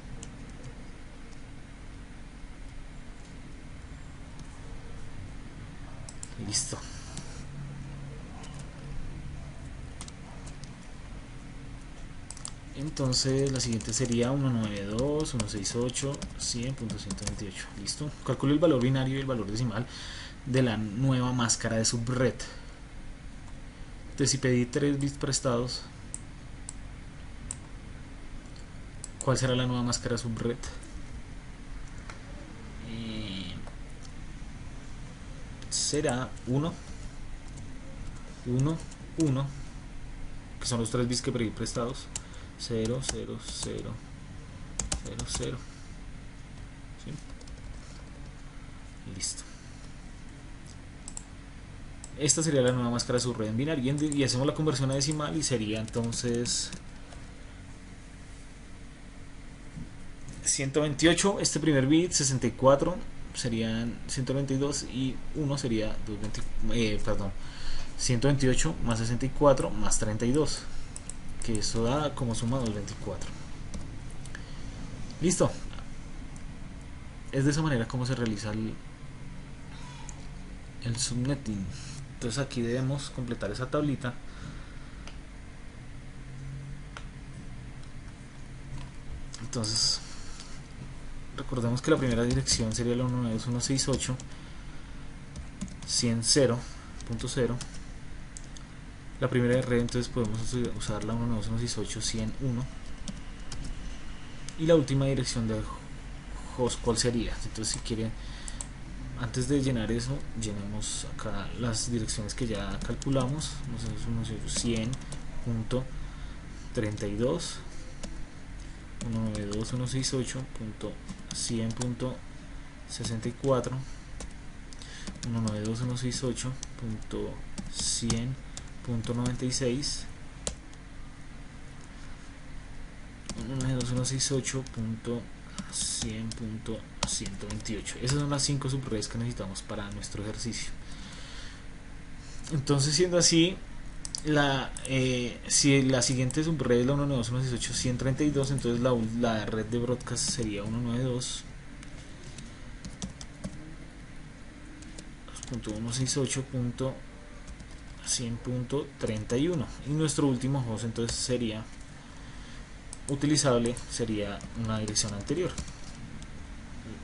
Listo. Entonces la siguiente sería 192, 168, 100.128. Listo. Calculo el valor binario y el valor decimal de la nueva máscara de subred. Entonces si pedí 3 bits prestados, ¿cuál será la nueva máscara de subred? Será 1, 1, 1, que son los 3 bits que pedí prestados. 0, 0, 0, 0, 0. ¿Sí? Listo. Esta sería la nueva máscara de subred en binario, y hacemos la conversión a decimal y sería entonces 128, este primer bit, 64 serían 122 y 1 sería 220, perdón, 128 más 64 más 32, que eso da como suma 224. Listo. Es de esa manera como se realiza el subnetting. Entonces aquí debemos completar esa tablita. Entonces recordemos que la primera dirección sería la 192.168.100.0. La primera de red, entonces podemos usar la 192.168.100.1. Y la última dirección de host, ¿cuál sería? Entonces si quieren, antes de llenar eso, llenemos acá las direcciones que ya calculamos. 100.32, 192.168.100.64, 192.168.100.96, 192.168.100.128. Esas son las 5 subredes que necesitamos para nuestro ejercicio. Entonces, siendo así, si la siguiente subred es la 192.168.132, entonces la red de broadcast sería 192.168.100.31, y nuestro último host entonces sería utilizable, sería una dirección anterior,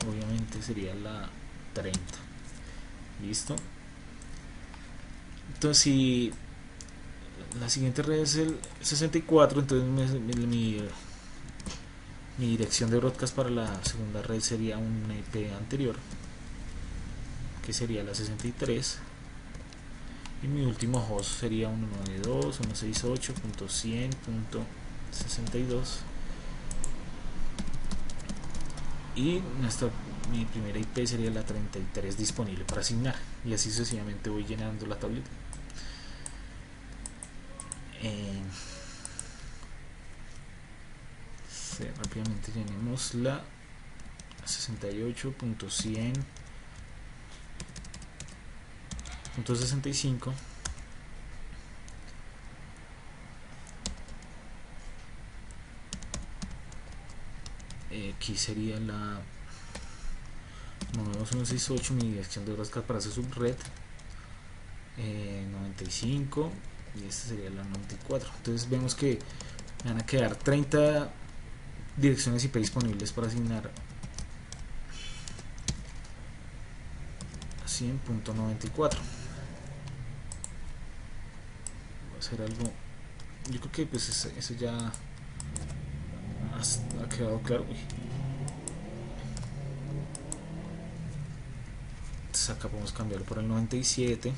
obviamente sería la 30. Listo. Entonces si la siguiente red es el 64, entonces mi dirección de broadcast para la segunda red sería un IP anterior, que sería la 63, y mi último host sería 192.168.100.62, y mi primera IP sería la 33 disponible para asignar, y así sucesivamente voy llenando la tableta. Rápidamente llenemos la 68.100.65. Aquí sería la 92168, mi dirección de broadcast para esa subred, 95, y esta sería la 94. Entonces vemos que me van a quedar 30 direcciones IP disponibles para asignar a 100.94. Voy a hacer algo, yo creo que pues eso ya ha quedado claro. Entonces acá podemos cambiarlo por el 97.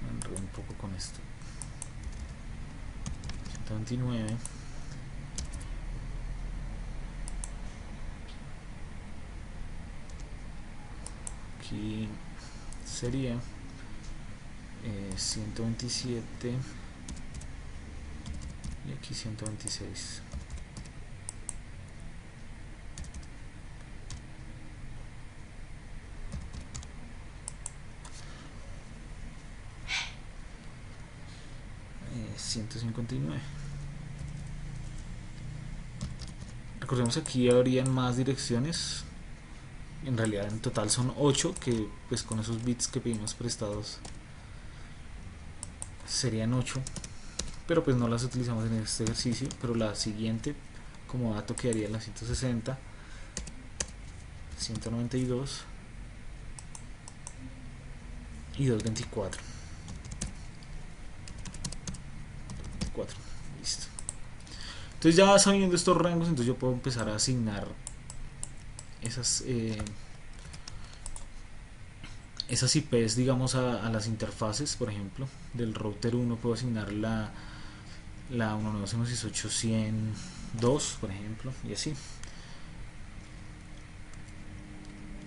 Me enredo un poco con esto. 129. Aquí sería 127 y aquí 126. Eh, 159. Recordemos que aquí habrían más direcciones. En realidad en total son 8, que pues con esos bits que pedimos prestados serían 8, pero pues no las utilizamos en este ejercicio. Pero la siguiente como dato quedaría la 160, 192 y 224. Listo. Entonces ya sabiendo estos rangos, entonces yo puedo empezar a asignar esas IPs, digamos, a las interfaces. Por ejemplo, del router 1 puedo asignar la 192.168.100.2, por ejemplo, y así.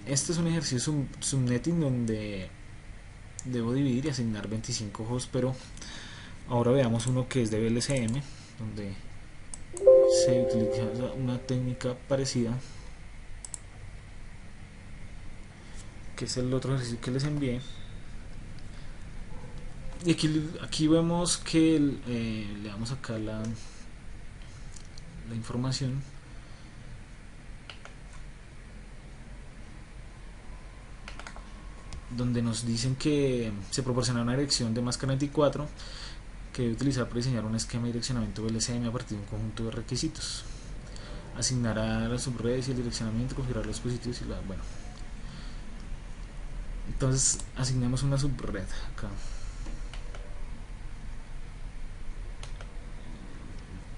Este es un ejercicio subnetting donde debo dividir y asignar 25 hosts, pero ahora veamos uno que es de VLCM, donde se utiliza una técnica parecida, que es el otro ejercicio que les envié. Y aquí vemos que le damos acá la información, donde nos dicen que se proporciona una dirección de más 44 que debe utilizar para diseñar un esquema de direccionamiento VLCM a partir de un conjunto de requisitos. Asignar a las subredes y el direccionamiento, configurar los dispositivos y bueno. Entonces asignemos una subred acá.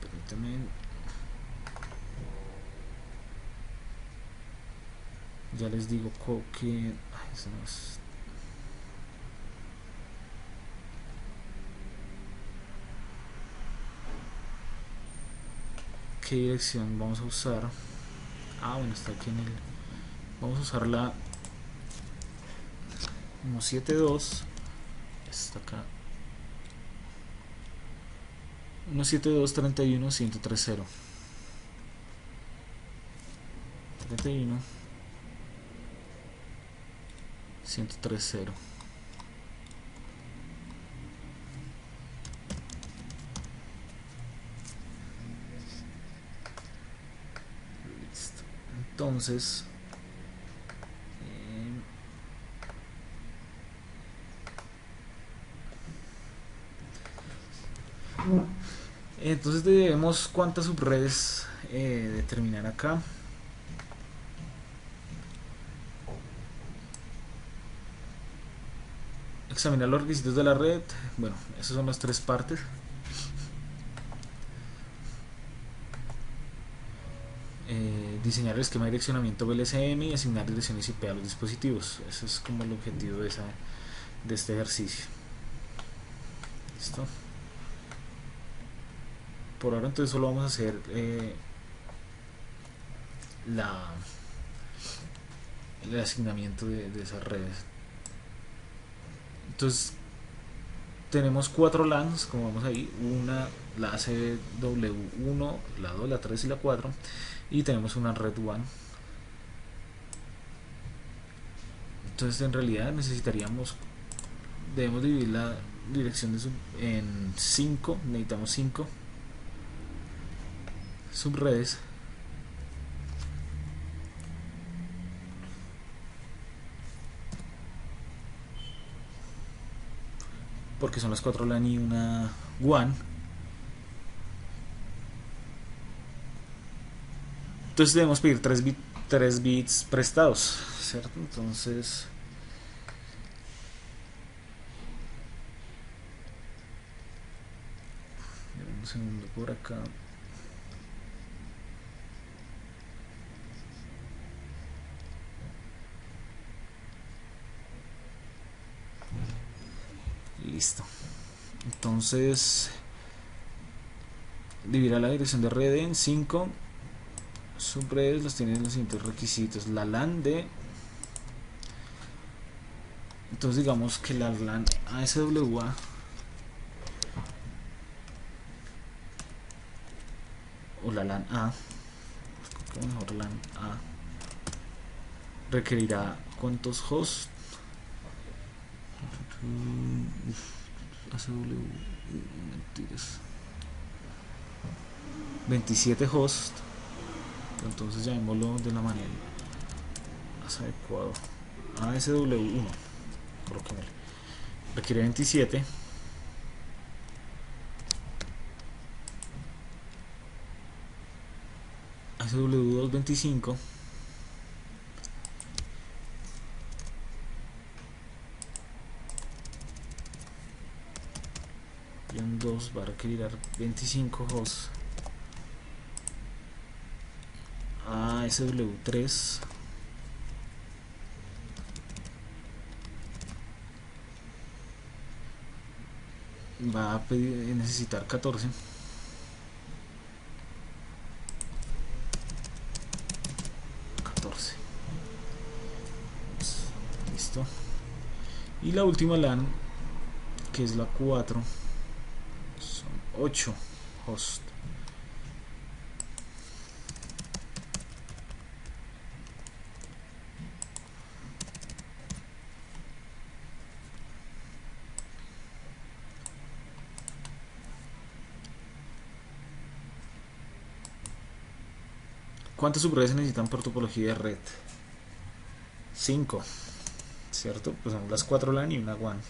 Permítanme. Ya les digo que eso no es. ¿Qué dirección vamos a usar? Bueno, está aquí en el. Vamos a usar la 172. Está acá. 172.31.130. 31 130. Listo. Entonces debemos cuántas subredes determinar acá. Examinar los requisitos de la red. Bueno, esas son las tres partes. Diseñar el esquema de direccionamiento VLCM y asignar direcciones IP a los dispositivos. Ese es como el objetivo de este ejercicio. Listo. Por ahora entonces solo vamos a hacer el asignamiento de esas redes. Entonces tenemos 4 LANs, como vemos ahí, la ACW1, la 2, la 3 y la 4, y tenemos una red WAN. Entonces en realidad debemos dividir la dirección en 5, necesitamos 5 subredes, que son las 4 LAN y una WAN. Entonces debemos pedir 3 bits prestados, ¿cierto? Entonces un segundo por acá. Listo. Entonces dividirá la dirección de red en 5 subredes. Los tienen los siguientes requisitos: la LAN de, entonces digamos que la LAN ASWA o la LAN A, mejor LAN A, requerirá ¿cuántos hosts? Mentiras, 27 hosts. Entonces llamémoslo de la manera más adecuada: ASW1, coloquémosle, requiere 27. ASW2 25. Y un 2 va a requerir 25 hosts. ASW3 va a necesitar 14. Listo. Y la última LAN, que es la 4, son 8 hosts. ¿Cuántas subredes se necesitan por topología de red? 5, ¿cierto? Pues son las 4 LAN y una WAN.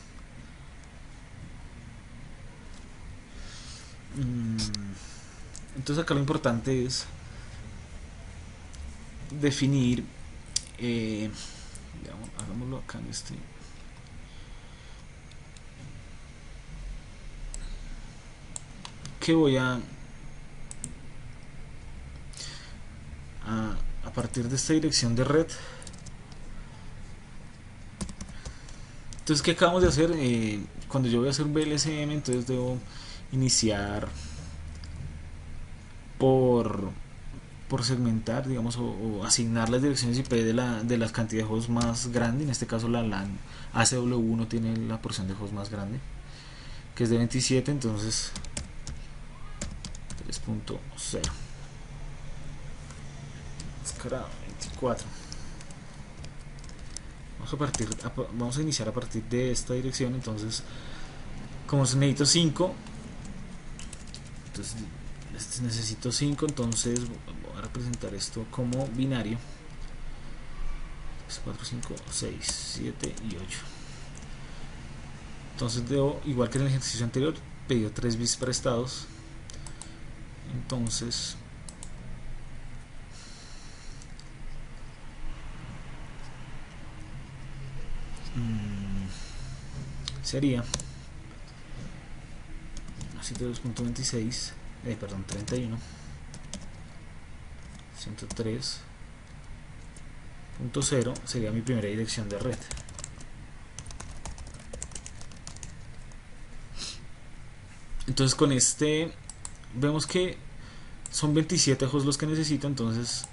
Entonces acá lo importante es definir, digamos, hagámoslo acá en este, que voy a partir de esta dirección de red. Entonces, ¿qué acabamos de hacer? Cuando yo voy a hacer un VLSM, entonces debo iniciar por segmentar, digamos, o asignar las direcciones IP de la cantidad de hosts más grande. En este caso la LAN ACW1 tiene la porción de hosts más grande, que es de 27, entonces 3.0 24. Vamos a iniciar a partir de esta dirección. Entonces, como necesito 5, entonces necesito 5, entonces voy a representar esto como binario: 4, 5, 6, 7 y 8. Entonces debo, igual que en el ejercicio anterior, pedir 3 bits prestados. Entonces sería 102.26, perdón, 31, 103.0 sería mi primera dirección de red. Entonces con este vemos que son 27 hosts los que necesito. Entonces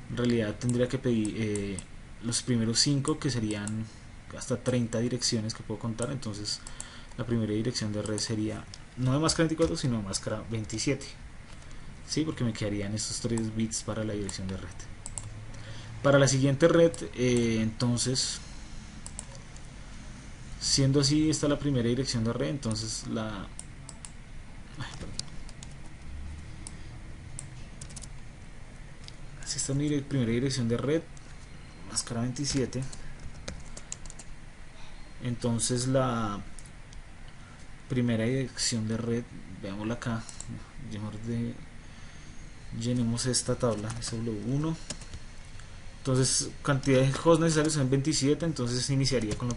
en realidad tendría que pedir los primeros 5, que serían hasta 30 direcciones que puedo contar. Entonces la primera dirección de red sería no de máscara 24, sino de máscara 27, ¿sí? Porque me quedarían estos 3 bits para la dirección de red. Para la siguiente red, entonces, siendo así, esta la primera dirección de red. Entonces así está mi primera dirección de red, máscara 27. Entonces la primera dirección de red, veámosla acá, llenemos esta tabla, SW1. Entonces cantidad de hosts necesarios son 27, entonces iniciaría con la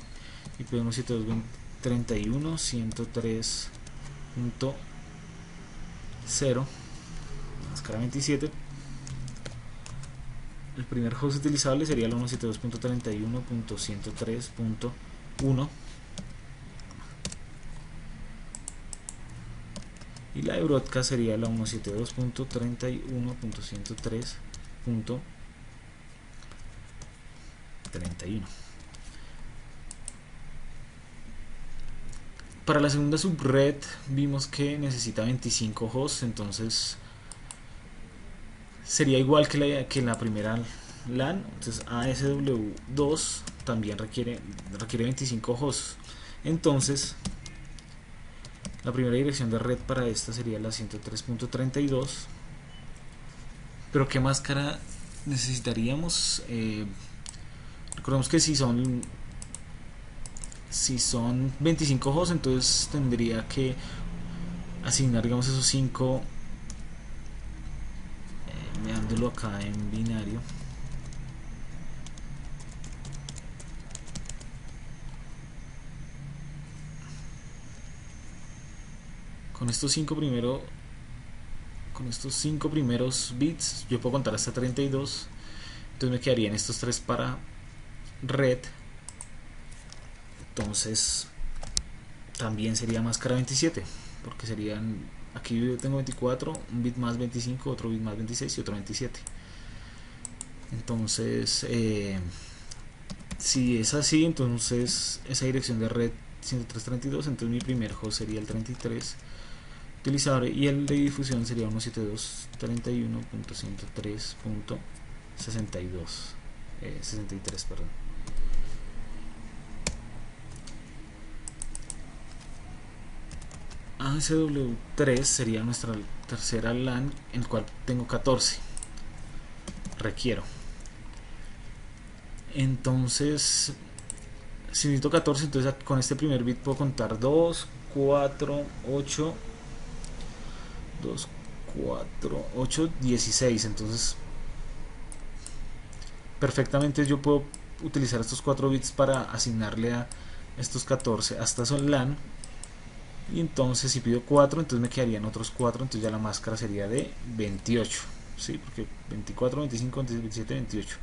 IP 172.31.103.0 máscara 27. El primer host utilizable sería el 172.31.103.1 y la de broadcast sería la 172.31.103.31. Para la segunda subred vimos que necesita 25 hosts, entonces sería igual que la primera LAN. Entonces ASW2 también requiere 25 hosts. Entonces la primera dirección de red para esta sería la 103.32. Pero ¿qué máscara necesitaríamos? Recordemos que si son 25 hosts, entonces tendría que asignar, digamos, esos 5, veándolo acá en binario. Con estos 5 primeros bits yo puedo contar hasta 32. Entonces me quedarían estos 3 para red. Entonces también sería máscara 27, porque serían, aquí yo tengo 24, un bit más 25, otro bit más 26 y otro 27. Entonces si es así, entonces esa dirección de red 103.32, entonces mi primer host sería el 33 utilizable y el de difusión sería 172.31.103.63, perdón. ASW3 sería nuestra tercera LAN, en el cual tengo 14, requiero. Entonces si necesito 14, entonces con este primer bit puedo contar 2, 4, 8, 2, 4, 8, 16. Entonces perfectamente yo puedo utilizar estos 4 bits para asignarle a estos 14 hasta son LAN. Y entonces si pido 4, entonces me quedarían otros 4, entonces ya la máscara sería de 28, ¿sí? Porque 24, 25, 26, 27, 28,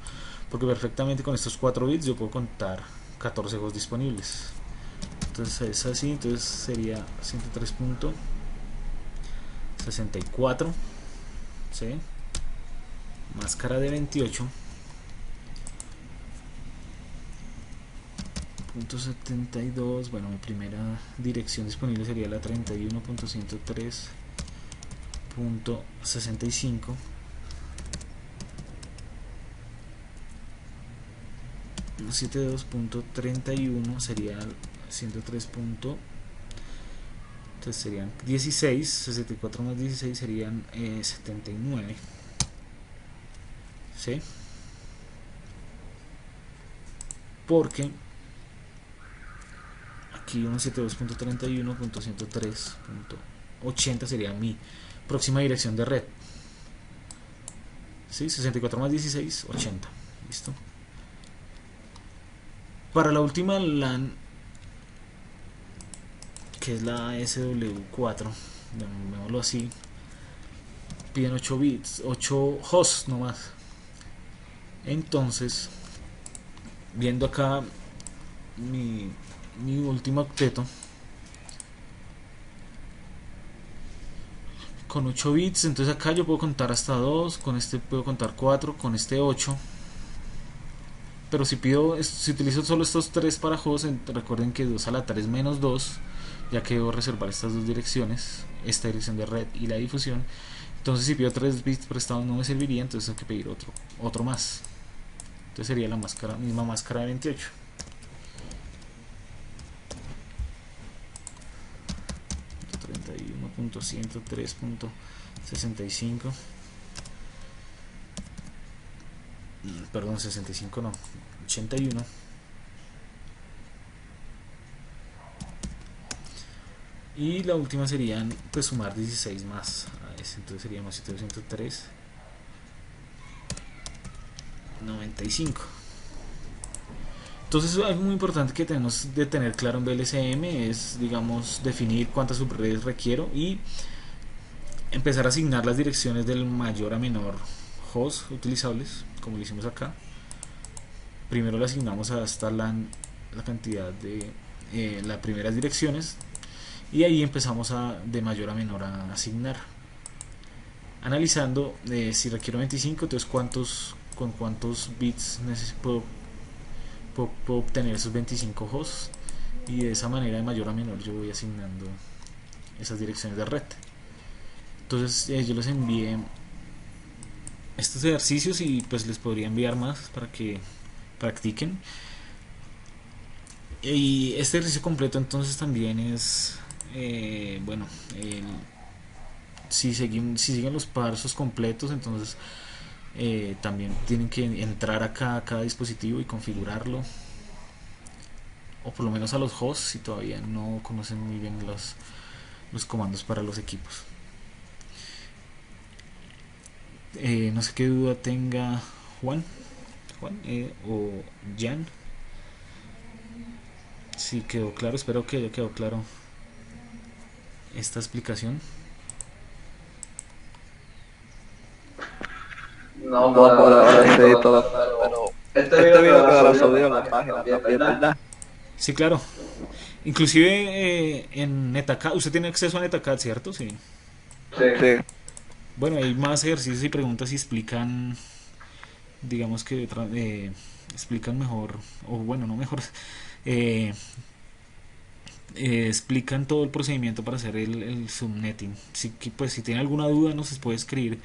porque perfectamente con estos 4 bits yo puedo contar 14 juegos disponibles. Entonces es así, entonces sería 103.64, ¿sí? Máscara de 28. 72. Bueno, mi primera dirección disponible sería la 31.103.65. El 72.31 sería 103. Entonces serían 16, 64 más 16 serían 79, ¿sí? Porque aquí 172.31.103.80 sería mi próxima dirección de red, ¿sí? 64 más 16, 80, ¿listo? Para la última LAN, que es la SW4, llamémoslo así, piden 8 bits, 8 hosts nomás. Entonces, viendo acá mi último octeto, con 8 bits, entonces acá yo puedo contar hasta 2, con este puedo contar 4, con este 8. Pero si utilizo solo estos 3 para hosts, recuerden que 2 a la 3 menos 2, ya que debo reservar estas dos direcciones, esta dirección de red y la difusión. Entonces si pido 3 bits prestados no me serviría, entonces tengo que pedir otro más. Entonces sería la misma máscara de 28. .31.103.65, perdón, 65 no, 81. 81 Y la última serían pues sumar 16 más a ese, entonces seríamos 703, 95. Entonces algo muy importante que tenemos de tener claro en VLCM es, digamos, definir cuántas subredes requiero y empezar a asignar las direcciones del mayor a menor host utilizables, como lo hicimos acá. Primero le asignamos hasta la cantidad de las primeras direcciones y ahí empezamos de mayor a menor a asignar. Analizando si requiero 25, entonces con cuántos bits puedo obtener esos 25 hosts, y de esa manera de mayor a menor yo voy asignando esas direcciones de red. Entonces yo les envié estos ejercicios y pues les podría enviar más para que practiquen. Y este ejercicio completo entonces también es, bueno, si siguen los pasos completos, entonces también tienen que entrar a cada dispositivo y configurarlo, o por lo menos a los hosts si todavía no conocen muy bien los comandos para los equipos. No sé qué duda tenga Juan, o Jan. Si quedó claro, espero que haya quedado claro esta explicación. No, por ahora sí, todo claro, pero este video quedará subido en la página también, ¿verdad? Sí, claro. Inclusive en Netacad, usted tiene acceso a Netacad, ¿cierto? Sí. Sí. Bueno, hay más ejercicios y preguntas y explican, digamos que explican mejor, o bueno, no mejor, eh, explican todo el procedimiento para hacer el subnetting. Pues, si tiene alguna duda nos puede escribir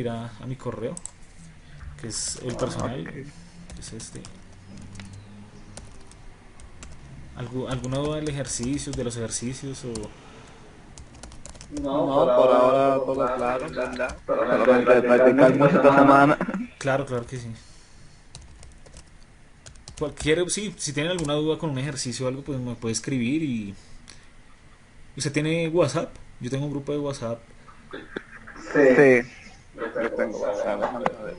a mi correo, que es el personal, Okay. es este. ¿Alguna duda del ejercicio, de los ejercicios o...? No, por ahora todo claro, ¿verdad? Solamente practicar mucho esta semana. Claro, claro que sí. Sí, si tienen alguna duda con un ejercicio o algo, pues me puede escribir. Y ¿usted tiene WhatsApp? Yo tengo un grupo de WhatsApp. Sí, yo tengo WhatsApp, déjame ver.